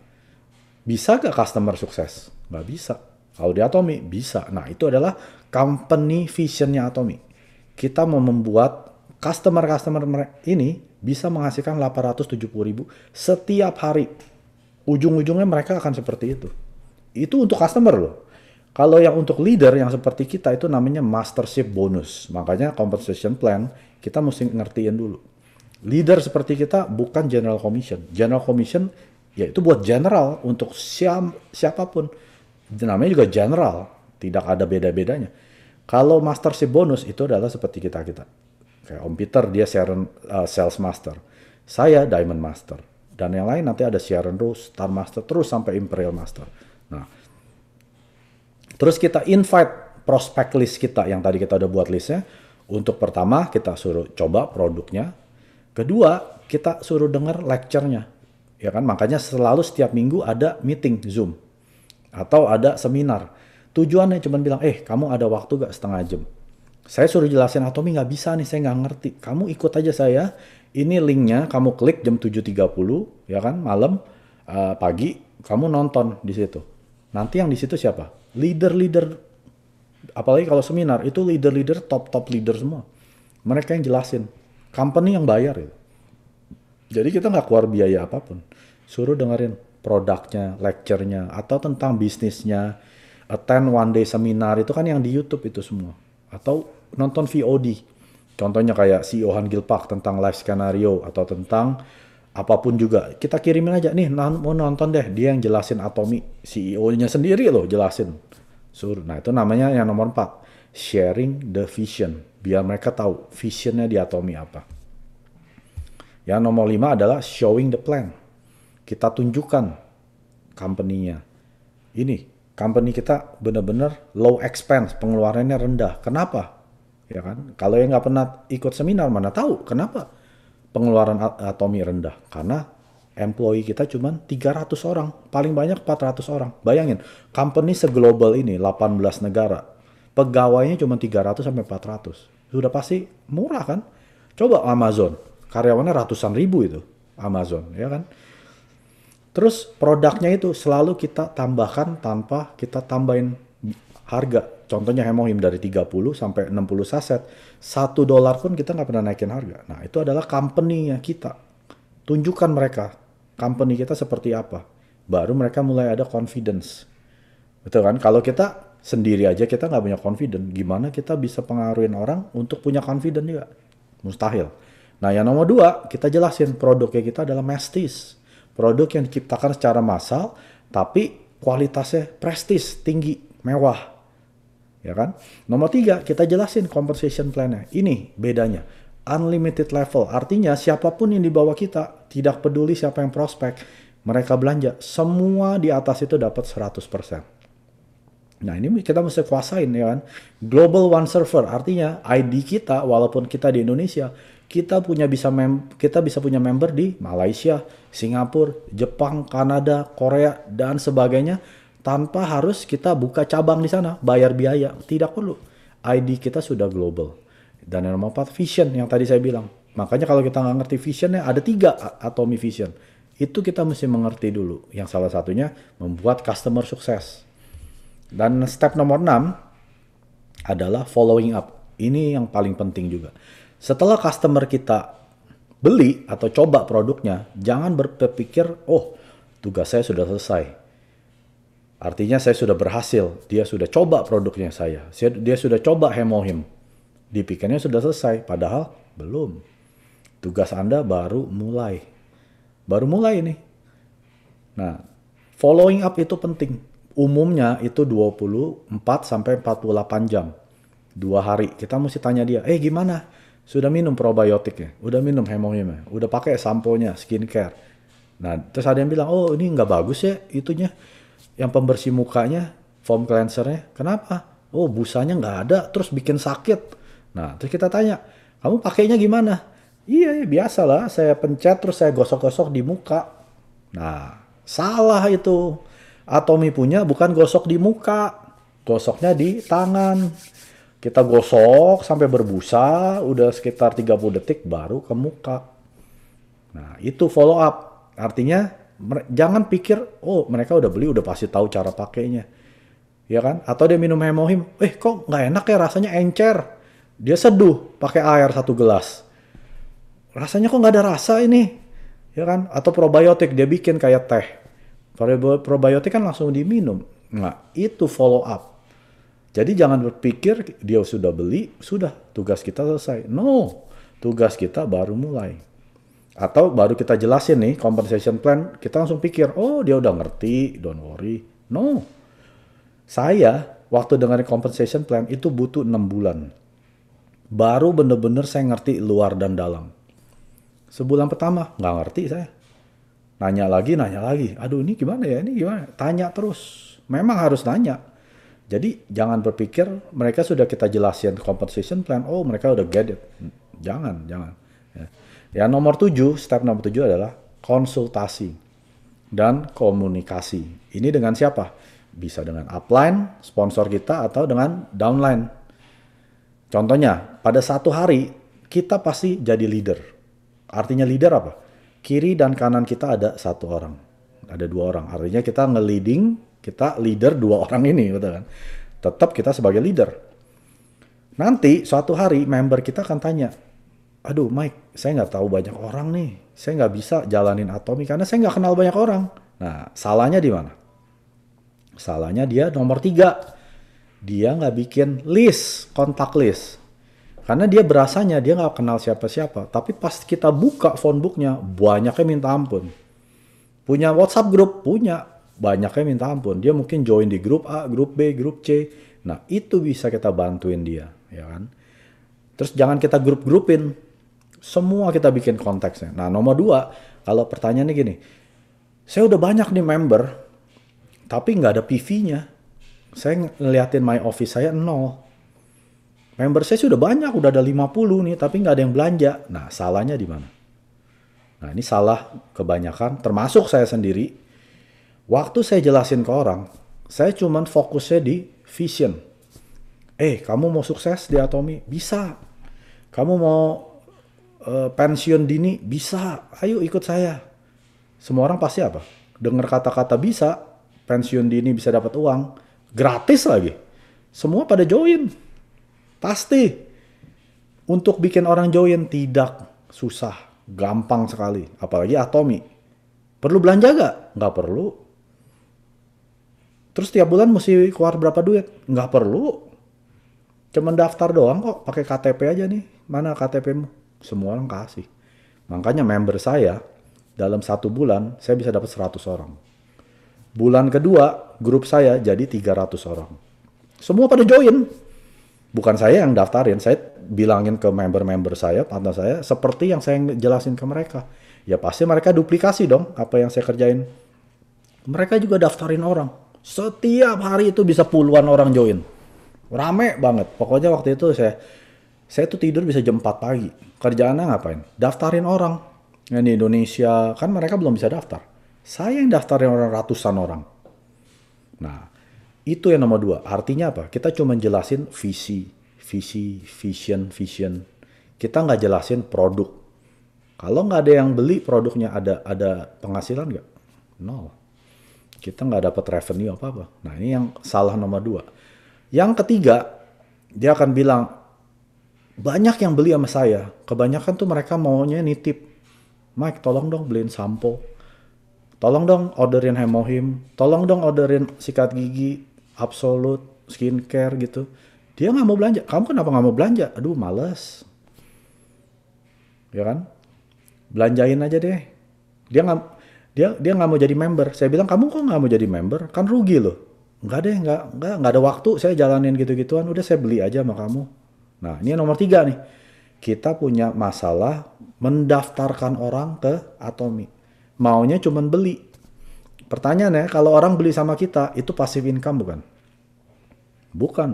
Bisa gak customer sukses? Gak bisa. Kalau di Atomy, bisa. Nah, itu adalah company visionnya Atomy. Kita mau membuat customer-customer ini bisa menghasilkan 870.000 setiap hari. Ujung-ujungnya mereka akan seperti itu. Itu untuk customer loh. Kalau yang untuk leader yang seperti kita itu namanya mastership bonus. Makanya compensation plan kita mesti ngertiin dulu. Leader seperti kita bukan general commission. General commission ya itu buat general untuk siapapun. Namanya juga general, tidak ada beda-bedanya. Kalau mastership bonus itu adalah seperti kita. Kayak Om Peter dia sales master. Saya diamond master. Dan yang lain nanti ada Sharon Rose, Star Master, terus sampai Imperial Master. Nah, terus kita invite prospect list kita yang tadi kita udah buat listnya. Untuk pertama kita suruh coba produknya. Kedua, kita suruh denger lecture-nya. Ya kan, makanya selalu setiap minggu ada meeting Zoom. Atau ada seminar. Tujuannya cuma bilang, kamu ada waktu gak setengah jam? Saya suruh jelasin, Atomy nggak bisa nih, saya nggak ngerti. Kamu ikut aja saya. Ini linknya, kamu klik jam 7.30, ya kan, malam, pagi. kamu nonton di situ. Nanti yang di situ siapa? Leader-leader, apalagi kalau seminar, itu leader-leader, top-top leader semua. Mereka yang jelasin. Company yang bayar itu. Jadi kita nggak keluar biaya apapun. Suruh dengerin produknya, lecture-nya, atau tentang bisnisnya. Attend one day seminar, itu kan yang di YouTube itu semua. Atau nonton VOD. Contohnya kayak CEO Han Gil Pak tentang life scenario, atau tentang apapun juga. Kita kirimin aja, nih mau nonton deh. Dia yang jelasin Atomy. CEO-nya sendiri loh jelasin. Suruh. Nah itu namanya yang nomor 4. Sharing the vision. Biar mereka tahu visionnya di Atomy apa. Yang nomor 5 adalah showing the plan. Kita tunjukkan company-nya. Ini, company kita benar-benar low expense, pengeluarannya rendah. Kenapa? Ya kan? Kalau yang nggak pernah ikut seminar, mana tahu kenapa pengeluaran Atomy rendah? Karena employee kita cuma 300 orang, paling banyak 400 orang. Bayangin, company seglobal ini, 18 negara, pegawainya cuma 300 sampai 400. Sudah pasti murah kan? Coba Amazon, karyawannya ratusan ribu itu, Amazon, ya kan? Terus produknya itu selalu kita tambahkan tanpa kita tambahin harga. Contohnya Hemohim dari 30 sampai 60 saset, $1 pun kita nggak pernah naikin harga. Nah itu adalah company-nya kita. Tunjukkan mereka, company kita seperti apa. Baru mereka mulai ada confidence. Betul kan? Kalau kita sendiri aja kita nggak punya confidence, gimana kita bisa pengaruhin orang untuk punya confidence juga? Mustahil. Nah yang nomor 2, kita jelasin produknya kita adalah masstige. Produk yang diciptakan secara massal, tapi kualitasnya prestis, tinggi, mewah. Ya kan? Nomor 3, kita jelasin compensation plan-nya. Ini bedanya. Unlimited level. Artinya siapapun yang di bawah kita, tidak peduli siapa yang prospek, mereka belanja, semua di atas itu dapat 100%. Nah ini kita mesti kuasain ya kan. Global One Server, artinya ID kita, walaupun kita di Indonesia, kita bisa punya member di Malaysia, Singapura, Jepang, Kanada, Korea, dan sebagainya, tanpa harus kita buka cabang di sana, bayar biaya, tidak perlu. ID kita sudah global. Dan yang nomor 4, vision yang tadi saya bilang. Makanya kalau kita nggak ngerti visionnya, ada 3 Atomy Vision. Itu kita mesti mengerti dulu. Yang salah satunya membuat customer sukses. Dan step nomor 6 adalah following up. Ini yang paling penting juga. Setelah customer kita beli atau coba produknya, jangan berpikir, oh tugas saya sudah selesai. Artinya saya sudah berhasil, dia sudah coba produknya dia sudah coba Hemohim. Dipikirnya sudah selesai, padahal belum. Tugas Anda baru mulai. Baru mulai nih. Nah, following up itu penting. Umumnya itu 24 sampai 48 jam. 2 hari. Kita mesti tanya dia, gimana? Sudah minum probiotiknya? Udah minum Hemohimnya? Udah pakai sampo-nya, skincare? Nah, terus ada yang bilang, oh ini nggak bagus ya itunya. Yang pembersih mukanya, foam cleanser-nya. Kenapa? Oh busanya nggak ada, terus bikin sakit. Nah, terus kita tanya, kamu pakainya gimana? Iya, biasa lah. Saya pencet, terus saya gosok-gosok di muka. Nah, salah itu. Atomy punya bukan gosok di muka. Gosoknya di tangan. Kita gosok sampai berbusa, udah sekitar 30 detik baru ke muka. Nah, itu follow up. Artinya, jangan pikir, oh mereka udah beli, udah pasti tahu cara pakainya. Ya kan? Atau dia minum Hemohim, kok nggak enak ya rasanya encer. Dia seduh pakai air 1 gelas. Rasanya kok nggak ada rasa ini. Ya kan? Atau probiotik, dia bikin kayak teh. Probiotik kan langsung diminum. Nah, itu follow up. Jadi jangan berpikir dia sudah beli, sudah tugas kita selesai. No, tugas kita baru mulai. Atau baru kita jelasin nih compensation plan, kita langsung pikir, oh dia udah ngerti, don't worry. No, saya waktu dengerin compensation plan itu butuh 6 bulan. Baru bener-bener saya ngerti luar dan dalam. Sebulan pertama nggak ngerti saya. Nanya lagi. Aduh ini gimana ya, ini gimana? Tanya terus. Memang harus nanya. Jadi jangan berpikir mereka sudah kita jelasin compensation plan, oh mereka udah get it. Jangan. Ya nomor 7, step nomor 7 adalah konsultasi dan komunikasi. Ini dengan siapa? Bisa dengan upline, sponsor kita, atau dengan downline. Contohnya, pada satu hari kita pasti jadi leader. Artinya leader apa? Kiri dan kanan kita ada 1 orang. Ada 2 orang. Artinya kita nge-leading, kita leader 2 orang ini, gitu kan. Tetap kita sebagai leader. Nanti suatu hari member kita akan tanya, aduh Mike, saya nggak tahu banyak orang nih. Saya nggak bisa jalanin Atomi karena saya nggak kenal banyak orang. Nah, salahnya di mana? Salahnya dia nomor 3. Dia nggak bikin list, kontak list. Karena dia berasanya dia nggak kenal siapa-siapa. Tapi pas kita buka phone booknya, banyaknya minta ampun. Punya WhatsApp group? Punya. Banyaknya minta ampun. Dia mungkin join di grup A, grup B, grup C. Nah, itu bisa kita bantuin dia. Ya kan? Terus jangan kita grup-grupin. Semua kita bikin konteksnya. Nah, nomor 2, kalau pertanyaannya gini. Saya udah banyak nih member, tapi nggak ada PV-nya. Saya ngeliatin my office saya 0. Member saya sudah banyak, udah ada 50 nih, tapi nggak ada yang belanja. Nah, salahnya di mana? Nah, ini salah kebanyakan, termasuk saya sendiri. Waktu saya jelasin ke orang, saya cuman fokusnya di vision. Kamu mau sukses di Atomi? Bisa. Kamu mau pensiun dini? Bisa. Ayo ikut saya. Semua orang pasti apa? Dengar kata-kata bisa, pensiun dini bisa dapat uang, gratis lagi. Semua pada join. Pasti. Untuk bikin orang join tidak susah. Gampang sekali. Apalagi Atomi. Perlu belanja gak? Nggak perlu. Terus tiap bulan mesti keluar berapa duit? Nggak perlu. Cuman daftar doang kok. Pakai KTP aja nih. Mana KTP-mu? Semua orang kasih. Makanya member saya, dalam 1 bulan, saya bisa dapat 100 orang. Bulan kedua, grup saya jadi 300 orang. Semua pada join. Bukan saya yang daftarin, saya bilangin ke member-member saya, partner saya, seperti yang saya jelasin ke mereka. Ya pasti mereka duplikasi dong, apa yang saya kerjain. Mereka juga daftarin orang. Setiap hari itu bisa puluhan orang join. Rame banget. Pokoknya waktu itu saya tuh tidur bisa jam 4 pagi. Kerjaannya ngapain? Daftarin orang. Yang di Indonesia, kan mereka belum bisa daftar. Saya yang daftarin orang, ratusan orang. Nah, itu yang nomor 2. Artinya apa? Kita cuma jelasin visi, vision. Kita nggak jelasin produk. Kalau nggak ada yang beli produknya, ada penghasilan nggak? No. Kita nggak dapat revenue apa-apa. Nah, ini yang salah nomor 2. Yang ketiga, dia akan bilang, banyak yang beli sama saya. Kebanyakan tuh mereka maunya nitip. Mike, tolong dong beliin sampo. Tolong dong orderin Hemohim. Tolong dong orderin sikat gigi, Absolute, skincare gitu. Dia nggak mau belanja. Kamu kenapa nggak mau belanja? Aduh, males. Ya kan? Belanjain aja deh. Dia nggak mau jadi member. Saya bilang, kamu kok nggak mau jadi member? Kan rugi loh. Nggak deh, nggak ada waktu. Saya jalanin gitu-gituan. Udah saya beli aja sama kamu. Nah, ini nomor 3 nih. Kita punya masalah mendaftarkan orang ke Atomi. Maunya cuman beli. Pertanyaannya, kalau orang beli sama kita, itu passive income bukan? Bukan.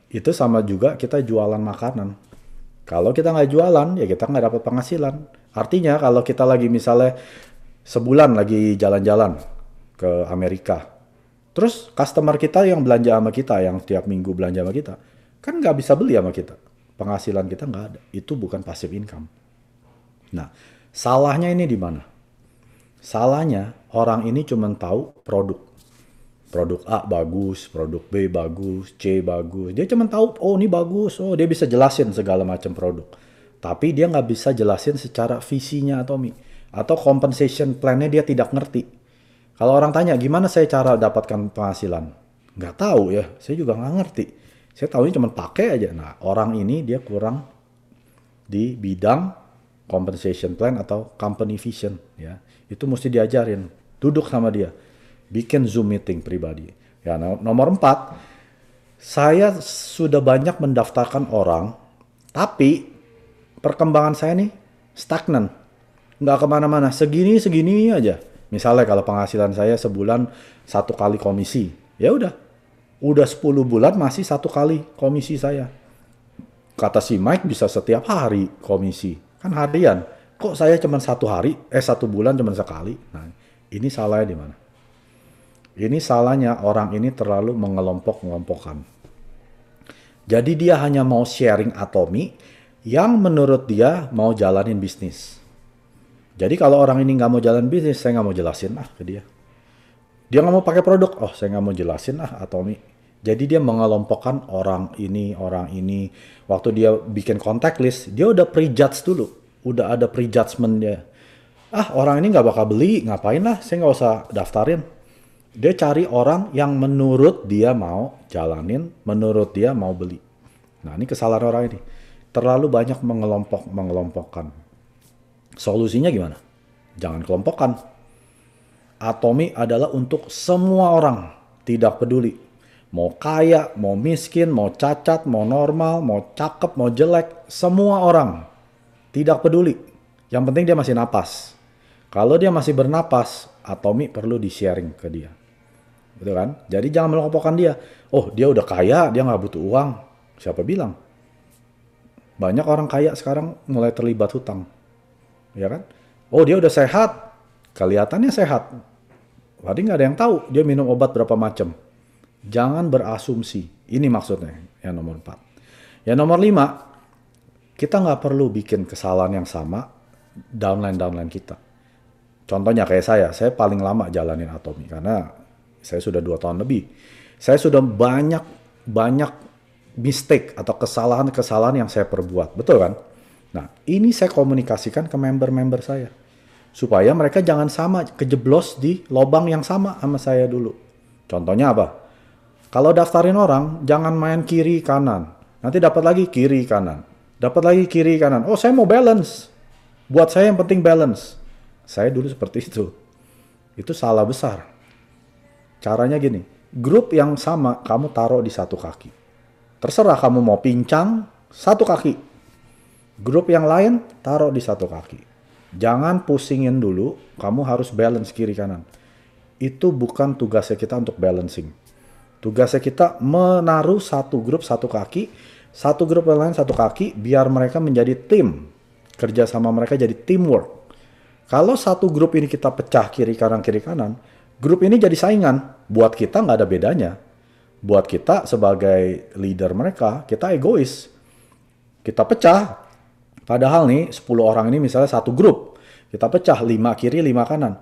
Itu sama juga kita jualan makanan. Kalau kita nggak jualan, ya kita nggak dapat penghasilan. Artinya kalau kita lagi misalnya sebulan lagi jalan-jalan ke Amerika, terus customer kita yang belanja sama kita, yang tiap minggu belanja sama kita, kan nggak bisa beli sama kita. Penghasilan kita nggak ada. Itu bukan passive income. Nah, salahnya ini di mana? Salahnya orang ini cuma tahu produk. Produk A bagus, produk B bagus, C bagus. Dia cuma tahu, oh ini bagus, oh dia bisa jelasin segala macam produk. Tapi dia nggak bisa jelasin secara visinya Atomi. Atau compensation plan-nya dia tidak ngerti. Kalau orang tanya, gimana saya cara dapatkan penghasilan? Nggak tahu ya, saya juga nggak ngerti. Saya tahunya cuma pakai aja. Nah, orang ini dia kurang di bidang compensation plan atau company vision. Ya, itu mesti diajarin. Duduk sama dia. Bikin Zoom meeting pribadi. Ya, nomor 4, saya sudah banyak mendaftarkan orang, tapi perkembangan saya nih stagnan. Nggak kemana-mana, segini aja. Misalnya kalau penghasilan saya sebulan 1 kali komisi, ya udah 10 bulan masih 1 kali komisi saya. Kata si Mike bisa setiap hari komisi, kan harian. Kok saya cuma 1 hari, 1 bulan cuma sekali. Nah, ini salahnya di mana? Ini salahnya orang ini terlalu mengelompok-ngelompokkan. Jadi dia hanya mau sharing Atomi yang menurut dia mau jalanin bisnis. Jadi kalau orang ini nggak mau jalan bisnis, saya nggak mau jelasin ke dia. Dia nggak mau pakai produk, oh saya nggak mau jelasin Atomi. Jadi dia mengelompokkan orang ini, orang ini. Waktu dia bikin contact list, dia udah prejudge dulu. Udah ada prejudgment dia. Orang ini nggak bakal beli, ngapain saya nggak usah daftarin. Dia cari orang yang menurut dia mau jalanin, menurut dia mau beli. Nah ini kesalahan orang ini. Terlalu banyak mengelompokkan. Solusinya gimana? Jangan kelompokkan. Atomi adalah untuk semua orang, tidak peduli. Mau kaya, mau miskin, mau cacat, mau normal, mau cakep, mau jelek, semua orang. Tidak peduli. Yang penting dia masih napas. Kalau dia masih bernapas, Atomi perlu di-sharing ke dia. Betul kan? Jadi jangan mengelompokkan dia. Oh dia udah kaya, dia nggak butuh uang. Siapa bilang? Banyak orang kaya sekarang mulai terlibat hutang. Ya kan? Oh dia udah sehat. Kelihatannya sehat. Tadi nggak ada yang tahu dia minum obat berapa macam. Jangan berasumsi. Ini maksudnya yang nomor 4. Yang nomor 5, kita nggak perlu bikin kesalahan yang sama downline kita. Contohnya kayak saya paling lama jalanin Atomi karena saya sudah 2 tahun lebih. Saya sudah banyak mistake atau kesalahan-kesalahan yang saya perbuat. Betul kan? Nah, ini saya komunikasikan ke member-member saya. Supaya mereka jangan sama kejeblos di lobang yang sama saya dulu. Contohnya apa? Kalau daftarin orang, jangan main kiri kanan. Nanti dapat lagi kiri kanan. Dapat lagi kiri kanan. Oh, saya mau balance. Buat saya yang penting balance. Saya dulu seperti itu. Itu salah besar. Caranya gini, grup yang sama kamu taruh di satu kaki. Terserah kamu mau pincang, satu kaki. Grup yang lain taruh di satu kaki. Jangan pusingin dulu, kamu harus balance kiri kanan. Itu bukan tugasnya kita untuk balancing. Tugasnya kita menaruh satu grup satu kaki, satu grup yang lain satu kaki, biar mereka menjadi tim. Kerja sama mereka jadi teamwork. Kalau satu grup ini kita pecah kiri kanan, grup ini jadi saingan. Buat kita nggak ada bedanya. Buat kita sebagai leader mereka, kita egois. Kita pecah. Padahal nih 10 orang ini misalnya satu grup. Kita pecah 5 kiri, 5 kanan.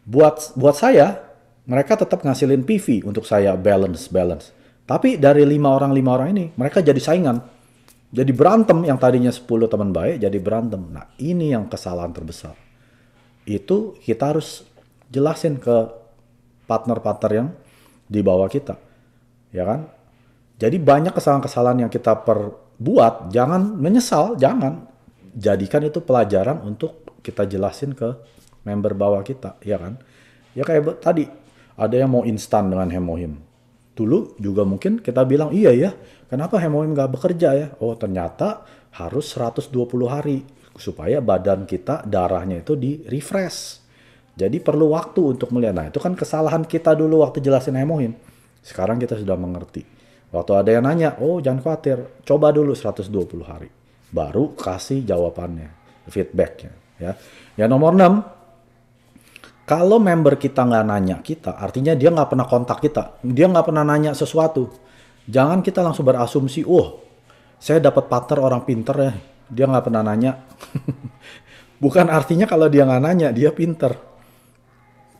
Buat saya, mereka tetap ngasilin PV untuk saya balance. Tapi dari 5 orang ini, mereka jadi saingan. Jadi berantem yang tadinya 10 teman baik jadi berantem. Nah ini yang kesalahan terbesar. Itu kita harus jelasin ke partner-partner yang di bawah kita. Ya kan? Jadi banyak kesalahan-kesalahan yang kita perbuat, jangan menyesal, jangan. Jadikan itu pelajaran untuk kita jelasin ke member bawah kita, ya kan? Ya kayak tadi, ada yang mau instan dengan Hemohim. Dulu juga mungkin kita bilang, iya ya, kenapa Hemohim nggak bekerja ya? Oh ternyata harus 120 hari, supaya badan kita, darahnya itu di-refresh. Jadi perlu waktu untuk melihat. Nah itu kan kesalahan kita dulu waktu jelasin Hemohim. Sekarang kita sudah mengerti. Waktu ada yang nanya, oh jangan khawatir, coba dulu 120 hari. Baru kasih jawabannya, feedbacknya. Ya. Yang nomor 6, kalau member kita nggak nanya kita, artinya dia nggak pernah kontak kita. Dia nggak pernah nanya sesuatu. Jangan kita langsung berasumsi, oh saya dapat partner orang pinter ya, dia nggak pernah nanya. Bukan artinya kalau dia nggak nanya, dia pinter.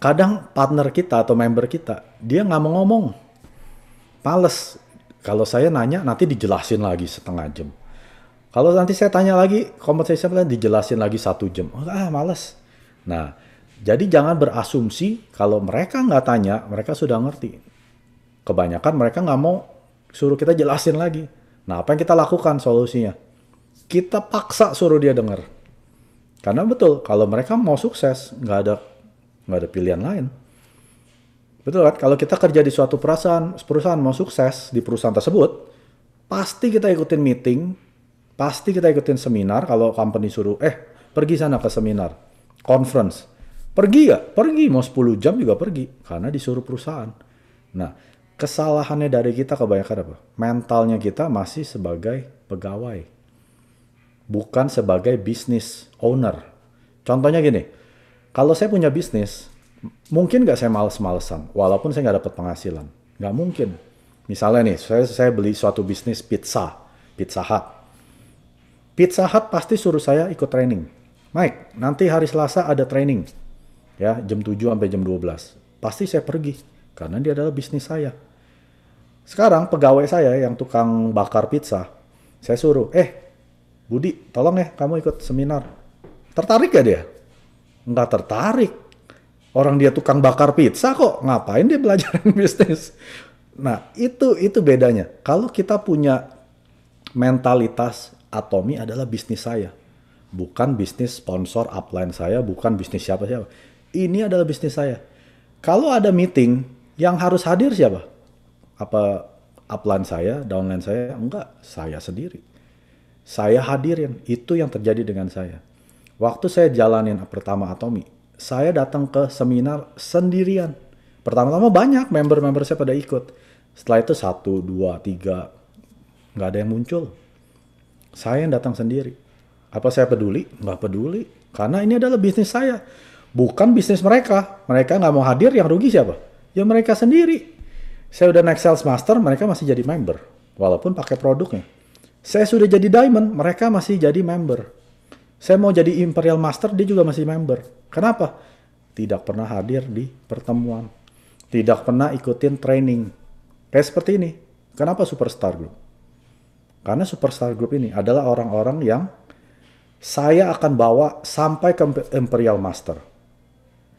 Kadang partner kita atau member kita, dia nggak mau ngomong. Males. Kalau saya nanya nanti dijelasin lagi setengah jam. Kalau nanti saya tanya lagi, conversation dijelasin lagi 1 jam. Males. Nah, jadi jangan berasumsi kalau mereka nggak tanya, mereka sudah ngerti. Kebanyakan mereka nggak mau suruh kita jelasin lagi. Nah, apa yang kita lakukan solusinya? Kita paksa suruh dia dengar. Karena betul, kalau mereka mau sukses, nggak ada pilihan lain. Betul kan? Kalau kita kerja di suatu perusahaan mau sukses di perusahaan tersebut, pasti kita ikutin meeting, pasti kita ikutin seminar. Kalau company suruh, pergi sana ke seminar, conference. Pergi ya? Pergi. Mau 10 jam juga pergi. Karena disuruh perusahaan. Nah, kesalahannya dari kita kebanyakan apa? Mentalnya kita masih sebagai pegawai. Bukan sebagai business owner. Contohnya gini, kalau saya punya bisnis, mungkin nggak saya males-malesan, walaupun saya nggak dapat penghasilan. Nggak mungkin. Misalnya nih, saya beli suatu bisnis Pizza Hut. Pizza Hut pasti suruh saya ikut training. Mike, nanti hari Selasa ada training. Ya, jam 7 sampai jam 12. Pasti saya pergi. Karena dia adalah bisnis saya. Sekarang pegawai saya yang tukang bakar pizza, saya suruh, Budi, tolong ya kamu ikut seminar. Tertarik gak dia? Nggak tertarik. Orang dia tukang bakar pizza kok, ngapain dia belajar bisnis? Nah, itu bedanya. Kalau kita punya mentalitas Atomy adalah bisnis saya. Bukan bisnis sponsor upline saya, bukan bisnis siapa-siapa. Ini adalah bisnis saya. Kalau ada meeting, yang harus hadir siapa? Apa upline saya, downline saya? Enggak, saya sendiri. Saya hadirin, itu yang terjadi dengan saya. Waktu saya jalanin pertama Atomy, saya datang ke seminar sendirian. Pertama-tama banyak member-member saya pada ikut. Setelah itu 1, 2, 3, nggak ada yang muncul. Saya yang datang sendiri. Apa saya peduli? Nggak peduli. Karena ini adalah bisnis saya. Bukan bisnis mereka. Mereka nggak mau hadir, yang rugi siapa? Ya mereka sendiri. Saya udah naik sales master, mereka masih jadi member. Walaupun pakai produknya. Saya sudah jadi diamond, mereka masih jadi member. Saya mau jadi imperial master, dia juga masih member. Kenapa? Tidak pernah hadir di pertemuan. Tidak pernah ikutin training. Kayak seperti ini. Kenapa Superstar Group? Karena Superstar Group ini adalah orang-orang yang saya akan bawa sampai ke Imperial Master.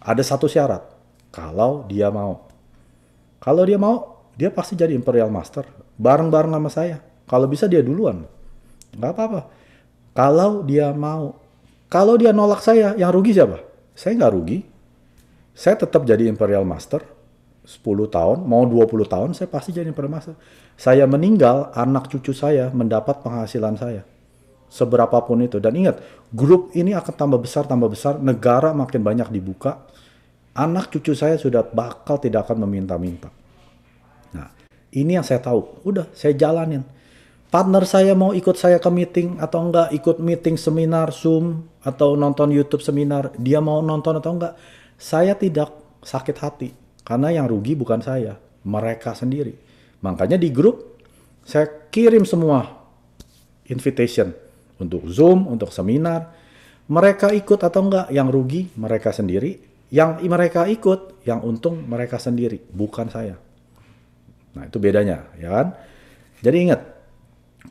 Ada satu syarat. Kalau dia mau. Kalau dia mau, dia pasti jadi Imperial Master. Bareng-bareng sama saya. Kalau bisa dia duluan. Nggak apa-apa. Kalau dia mau. Kalau dia nolak saya, yang rugi siapa? Saya nggak rugi. Saya tetap jadi Imperial Master. 10 tahun, mau 20 tahun, saya pasti jadi Imperial Master. Saya meninggal, anak cucu saya mendapat penghasilan saya. Seberapapun itu. Dan ingat, grup ini akan tambah besar, negara makin banyak dibuka. Anak cucu saya sudah bakal tidak akan meminta-minta. Nah, ini yang saya tahu. Udah, saya jalanin. Partner saya mau ikut saya ke meeting atau enggak, ikut meeting seminar Zoom atau nonton YouTube seminar, dia mau nonton atau enggak, saya tidak sakit hati. Karena yang rugi bukan saya, mereka sendiri. Makanya di grup, saya kirim semua invitation untuk Zoom, untuk seminar. Mereka ikut atau enggak, yang rugi mereka sendiri. Yang mereka ikut, yang untung mereka sendiri, bukan saya. Nah, itu bedanya, ya kan? Jadi ingat,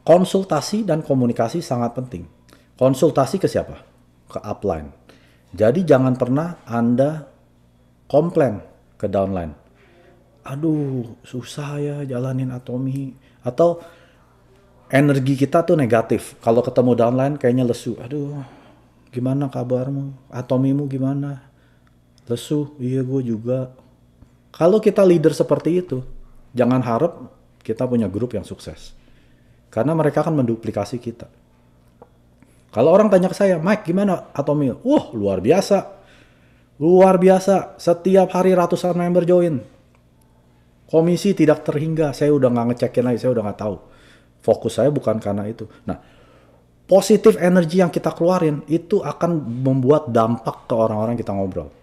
konsultasi dan komunikasi sangat penting. Konsultasi ke siapa? Ke upline. Jadi jangan pernah Anda komplain ke downline. Aduh, susah ya jalanin Atomy. Atau energi kita tuh negatif. Kalau ketemu downline kayaknya lesu. Aduh, gimana kabarmu? Atomymu gimana? Lesu, iya gue juga. Kalau kita leader seperti itu, jangan harap kita punya grup yang sukses. Karena mereka akan menduplikasi kita. Kalau orang tanya ke saya, Mike gimana Atomy? Wah, luar biasa. Luar biasa. Setiap hari ratusan member join. Komisi tidak terhingga. Saya udah nggak ngecekin lagi, saya udah nggak tahu. Fokus saya bukan karena itu. Nah, positif energi yang kita keluarin itu akan membuat dampak ke orang-orang kita ngobrol.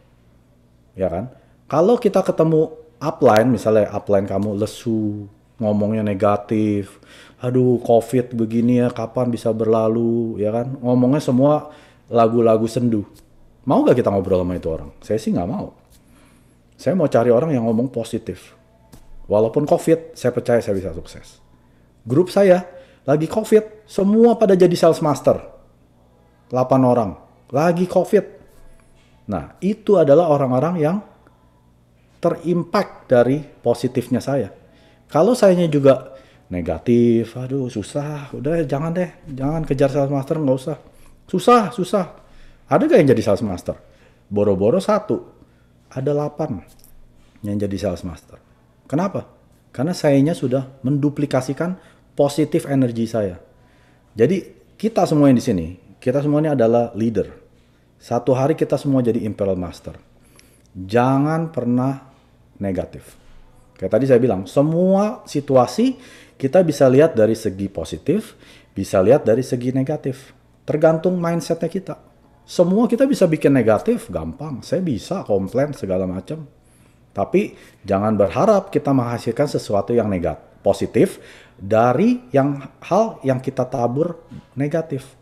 Ya kan? Kalau kita ketemu upline, misalnya upline kamu lesu, ngomongnya negatif, aduh COVID begini ya, kapan bisa berlalu, ya kan? Ngomongnya semua lagu-lagu sendu. Mau gak kita ngobrol sama itu orang? Saya sih nggak mau. Saya mau cari orang yang ngomong positif. Walaupun COVID, saya percaya saya bisa sukses. Grup saya lagi COVID, semua pada jadi sales master. 8 orang. Lagi COVID. Nah, itu adalah orang-orang yang terimpact dari positifnya saya. Kalau sayanya juga negatif, aduh susah, udah jangan deh, jangan kejar sales master, nggak usah. Susah. Ada gak yang jadi sales master? Boro-boro 1, ada 8 yang jadi sales master. Kenapa? Karena sayanya sudah menduplikasikan positif energi saya. Jadi kita semua yang di sini, kita semua ini adalah leader. Satu hari kita semua jadi Imperial Master. Jangan pernah negatif. Kayak tadi saya bilang, semua situasi kita bisa lihat dari segi positif, bisa lihat dari segi negatif. Tergantung mindsetnya kita. Semua kita bisa bikin negatif, gampang. Saya bisa komplain segala macam. Tapi jangan berharap kita menghasilkan sesuatu yang positif dari hal yang kita tabur negatif.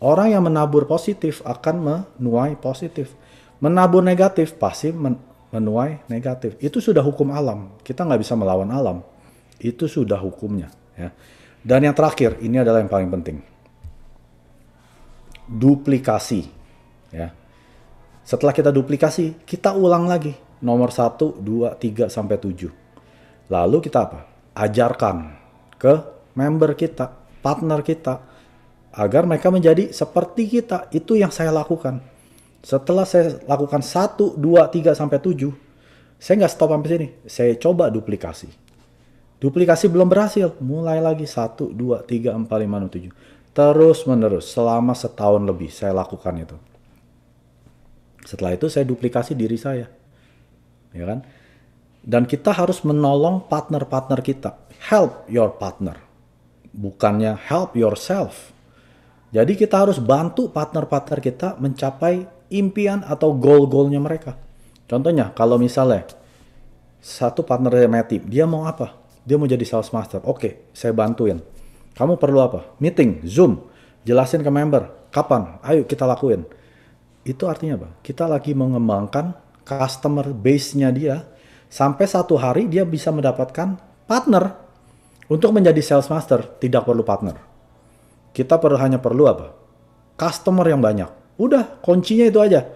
Orang yang menabur positif akan menuai positif. Menabur negatif pasti menuai negatif. Itu sudah hukum alam. Kita nggak bisa melawan alam. Itu sudah hukumnya. Ya. Dan yang terakhir, ini adalah yang paling penting. Duplikasi. Ya. Setelah kita duplikasi, kita ulang lagi. Nomor 1, 2, 3, sampai 7. Lalu kita apa? Ajarkan ke member kita, partner kita, agar mereka menjadi seperti kita. Itu yang saya lakukan. Setelah saya lakukan 1, 2, 3, sampai 7, saya nggak stop sampai sini. Saya coba duplikasi. Duplikasi belum berhasil. Mulai lagi 1, 2, 3, 4, 5, 6, 7. Terus menerus. Selama setahun lebih saya lakukan itu. Setelah itu saya duplikasi diri saya. Ya kan? Dan kita harus menolong partner-partner kita. Help your partner. Bukannya help yourself. Jadi kita harus bantu partner-partner kita mencapai impian atau goal-goalnya mereka. Contohnya, kalau misalnya satu partner Matthew, dia mau apa? Dia mau jadi sales master. Oke, saya bantuin. Kamu perlu apa? Meeting, Zoom. Jelasin ke member. Kapan? Ayo kita lakuin. Itu artinya apa? Kita lagi mengembangkan customer base-nya dia. Sampai satu hari dia bisa mendapatkan partner. Untuk menjadi sales master, tidak perlu partner. Kita hanya perlu apa? Customer yang banyak. Udah, kuncinya itu aja.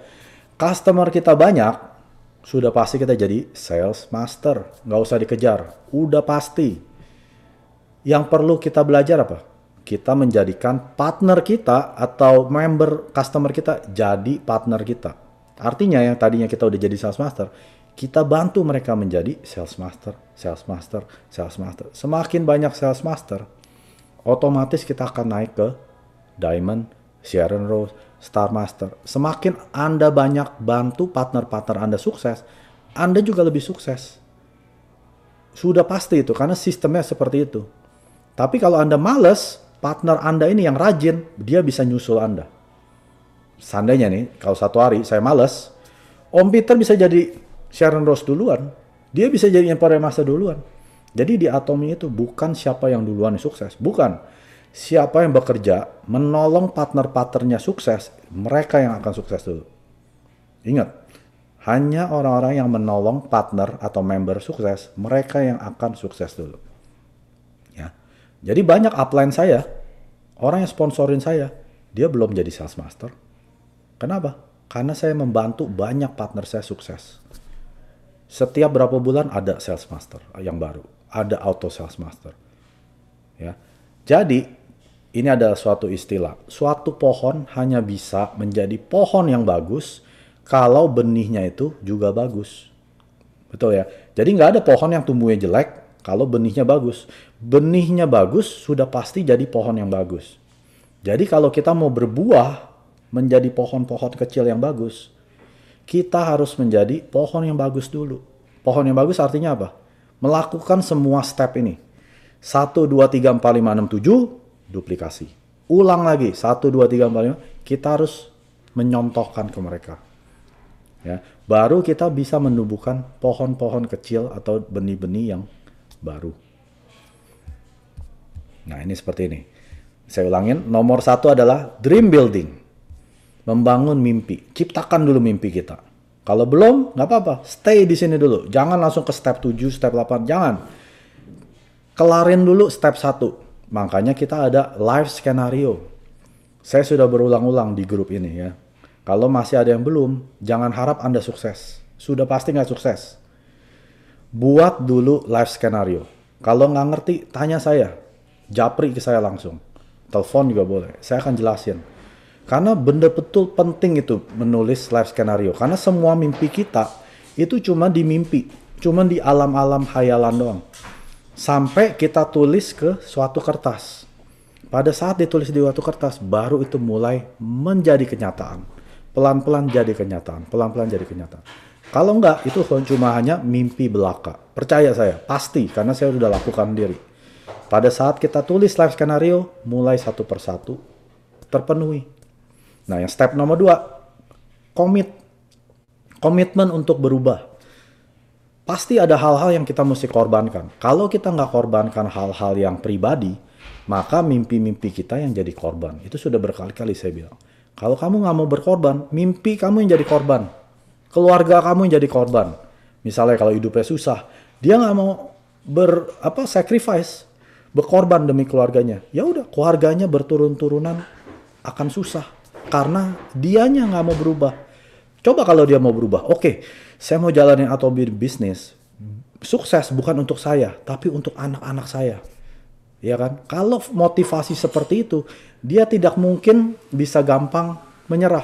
Customer kita banyak, sudah pasti kita jadi sales master. Nggak usah dikejar. Udah pasti. Yang perlu kita belajar apa? Kita menjadikan partner kita atau member customer kita jadi partner kita. Artinya yang tadinya kita udah jadi sales master, kita bantu mereka menjadi sales master, sales master, sales master. Semakin banyak sales master, otomatis kita akan naik ke Diamond, Sharon Rose, Star Master. Semakin Anda banyak bantu partner-partner Anda sukses, Anda juga lebih sukses. Sudah pasti itu, karena sistemnya seperti itu. Tapi kalau Anda males, partner Anda ini yang rajin, dia bisa nyusul Anda. Seandainya nih, kalau satu hari saya males, Om Peter bisa jadi Sharon Rose duluan. Dia bisa jadi Empire Master duluan. Jadi di Atomy itu bukan siapa yang duluan sukses. Bukan. Siapa yang bekerja menolong partner-partnernya sukses, mereka yang akan sukses dulu. Ingat, hanya orang-orang yang menolong partner atau member sukses, mereka yang akan sukses dulu. Ya. Jadi banyak upline saya, orang yang sponsorin saya, dia belum jadi sales master. Kenapa? Karena saya membantu banyak partner saya sukses. Setiap berapa bulan ada sales master yang baru, ada auto sales master. Ya. Jadi ini adalah suatu istilah. Suatu pohon hanya bisa menjadi pohon yang bagus kalau benihnya itu juga bagus. Betul ya? Jadi nggak ada pohon yang tumbuhnya jelek kalau benihnya bagus. Benihnya bagus sudah pasti jadi pohon yang bagus. Jadi kalau kita mau berbuah menjadi pohon-pohon kecil yang bagus, kita harus menjadi pohon yang bagus dulu. Pohon yang bagus artinya apa? Melakukan semua step ini. 1, 2, 3, 4, 5, 6, 7, duplikasi. Ulang lagi, 1, 2, 3, 4, 5. Kita harus menyontohkan ke mereka. Ya, baru kita bisa menumbuhkan pohon-pohon kecil atau benih-benih yang baru. Nah, ini seperti ini. Saya ulangin, nomor 1 adalah dream building. Membangun mimpi. Ciptakan dulu mimpi kita. Kalau belum, nggak apa-apa. Stay di sini dulu. Jangan langsung ke step 7, step 8. Jangan. Kelarin dulu step 1. Makanya kita ada live skenario. Saya sudah berulang-ulang di grup ini ya. Kalau masih ada yang belum, jangan harap Anda sukses. Sudah pasti nggak sukses. Buat dulu live skenario. Kalau nggak ngerti, tanya saya. Japri ke saya langsung. Telepon juga boleh. Saya akan jelasin. Karena bener betul penting itu menulis live skenario. Karena semua mimpi kita itu cuma di mimpi. Cuma di alam-alam hayalan doang. Sampai kita tulis ke suatu kertas. Pada saat ditulis di suatu kertas, baru itu mulai menjadi kenyataan. Pelan-pelan jadi kenyataan. Pelan-pelan jadi kenyataan. Kalau enggak, itu cuma hanya mimpi belaka. Percaya saya, pasti. Karena saya sudah lakukan sendiri. Pada saat kita tulis live skenario, mulai satu persatu terpenuhi. Nah, yang step nomor 2, komitmen untuk berubah. Pasti ada hal-hal yang kita mesti korbankan. Kalau kita nggak korbankan hal-hal yang pribadi, Maka mimpi-mimpi kita yang jadi korban. Itu sudah berkali-kali saya bilang. Kalau kamu nggak mau berkorban, mimpi kamu yang jadi korban. Keluarga kamu yang jadi korban. Misalnya kalau hidupnya susah, dia nggak mau sacrifice, berkorban demi keluarganya. Ya udah, keluarganya berturun-turunan akan susah karena dianya nggak mau berubah. Coba kalau dia mau berubah, oke, saya mau jalanin atau bisnis, sukses bukan untuk saya, tapi untuk anak-anak saya. Ya kan? Kalau motivasi seperti itu, dia tidak mungkin bisa gampang menyerah.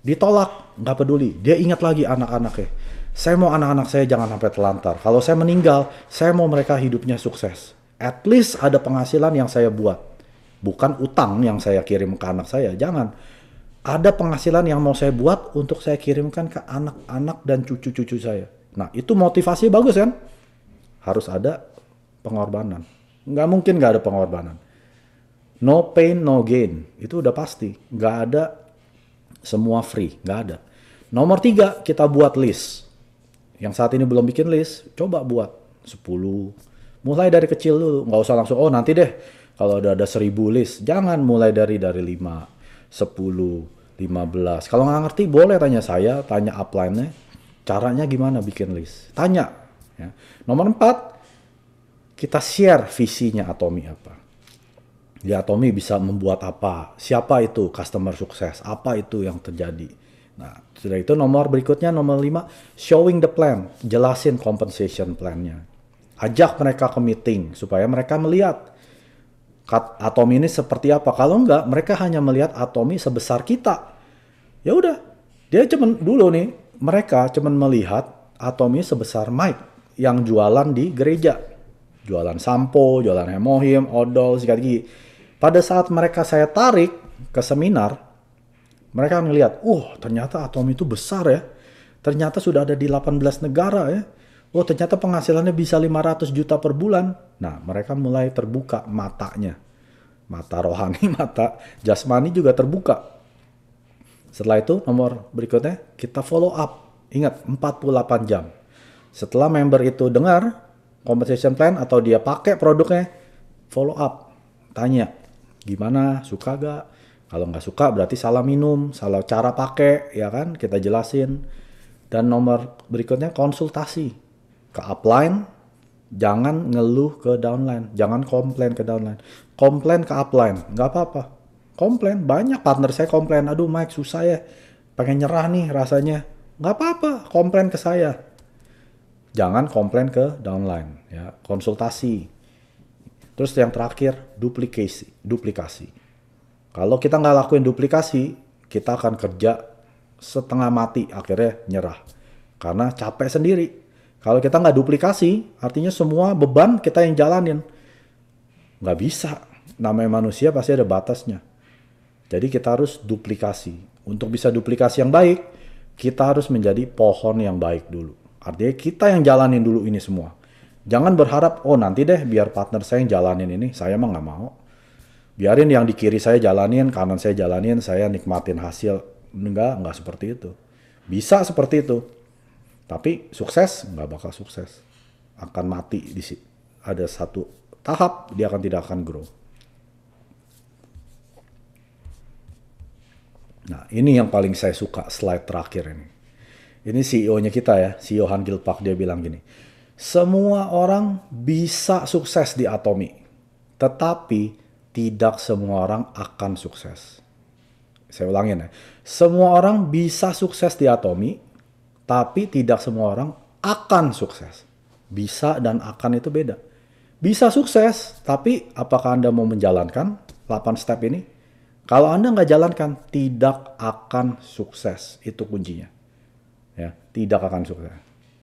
Ditolak, nggak peduli. Dia ingat lagi anak-anaknya. Saya mau anak-anak saya jangan sampai telantar. Kalau saya meninggal, saya mau mereka hidupnya sukses. At least ada penghasilan yang saya buat. Bukan utang yang saya kirim ke anak saya, jangan. Ada penghasilan yang mau saya buat untuk saya kirimkan ke anak-anak dan cucu-cucu saya. Nah, itu motivasi bagus kan? Harus ada pengorbanan. Nggak mungkin nggak ada pengorbanan. No pain, no gain. Itu udah pasti. Nggak ada semua free. Nggak ada. Nomor 3, kita buat list. Yang saat ini belum bikin list, coba buat 10. Mulai dari kecil dulu. Nggak usah langsung, oh nanti deh kalau udah ada 1000 list. Jangan mulai dari 5, 10, 15. Kalau nggak ngerti boleh tanya saya, tanya upline-nya. Caranya gimana bikin list. Tanya. Ya. Nomor 4, kita share visinya Atomy apa. Ya, Atomy bisa membuat apa. Siapa itu customer sukses. Apa itu yang terjadi. Nah, sudah itu nomor berikutnya, nomor 5, showing the plan. Jelasin compensation plan-nya. Ajak mereka ke meeting supaya mereka melihat Atomy ini seperti apa. Kalau enggak, mereka hanya melihat Atomy sebesar kita. Ya udah, dia cuman dulu nih, mereka cuman melihat Atomy sebesar Mike yang jualan di gereja. Jualan sampo, jualan hemohim, odol, sikat gigi. Pada saat mereka saya tarik ke seminar, mereka ngelihat, ternyata Atomy itu besar ya. Ternyata sudah ada di 18 negara ya. Ternyata penghasilannya bisa 500 juta per bulan. Nah, mereka mulai terbuka matanya. Mata rohani, mata jasmani juga terbuka. Setelah itu, nomor berikutnya, kita follow up. Ingat, 48 jam. Setelah member itu dengar compensation plan atau dia pakai produknya, follow up. Tanya, gimana, suka gak? Kalau nggak suka berarti salah minum, salah cara pakai, ya kan? Kita jelasin. Dan nomor berikutnya konsultasi. Ke upline, jangan ngeluh ke downline. Jangan komplain ke downline. Komplain ke upline, nggak apa-apa. Komplain, banyak partner saya komplain. Aduh Mike, susah ya. Pengen nyerah nih rasanya. Nggak apa-apa, komplain ke saya. Jangan komplain ke downline. Ya. Konsultasi. Terus yang terakhir, duplikasi. Kalau kita nggak lakuin duplikasi, kita akan kerja setengah mati, akhirnya nyerah. Karena capek sendiri. Kalau kita nggak duplikasi, artinya semua beban kita yang jalanin. Nggak bisa. Namanya manusia pasti ada batasnya. Jadi kita harus duplikasi. Untuk bisa duplikasi yang baik, kita harus menjadi pohon yang baik dulu. Artinya kita yang jalanin dulu ini semua. Jangan berharap, nanti deh biar partner saya yang jalanin ini. Saya mah nggak mau. Biarin yang di kiri saya jalanin, kanan saya jalanin, saya nikmatin hasil. Enggak seperti itu. Bisa seperti itu. Tapi sukses, nggak bakal sukses. Akan mati di sini. Ada satu tahap, dia tidak akan grow. Nah, ini yang paling saya suka slide terakhir ini. Ini CEO-nya kita ya, CEO Han Gil-pak, dia bilang gini. Semua orang bisa sukses di Atomy. Tetapi tidak semua orang akan sukses. Saya ulangin ya. Semua orang bisa sukses di Atomy, tapi tidak semua orang akan sukses. Bisa dan akan itu beda. Bisa sukses, tapi apakah Anda mau menjalankan 8 step ini? Kalau Anda nggak jalankan, tidak akan sukses. Itu kuncinya. Ya, tidak akan sukses.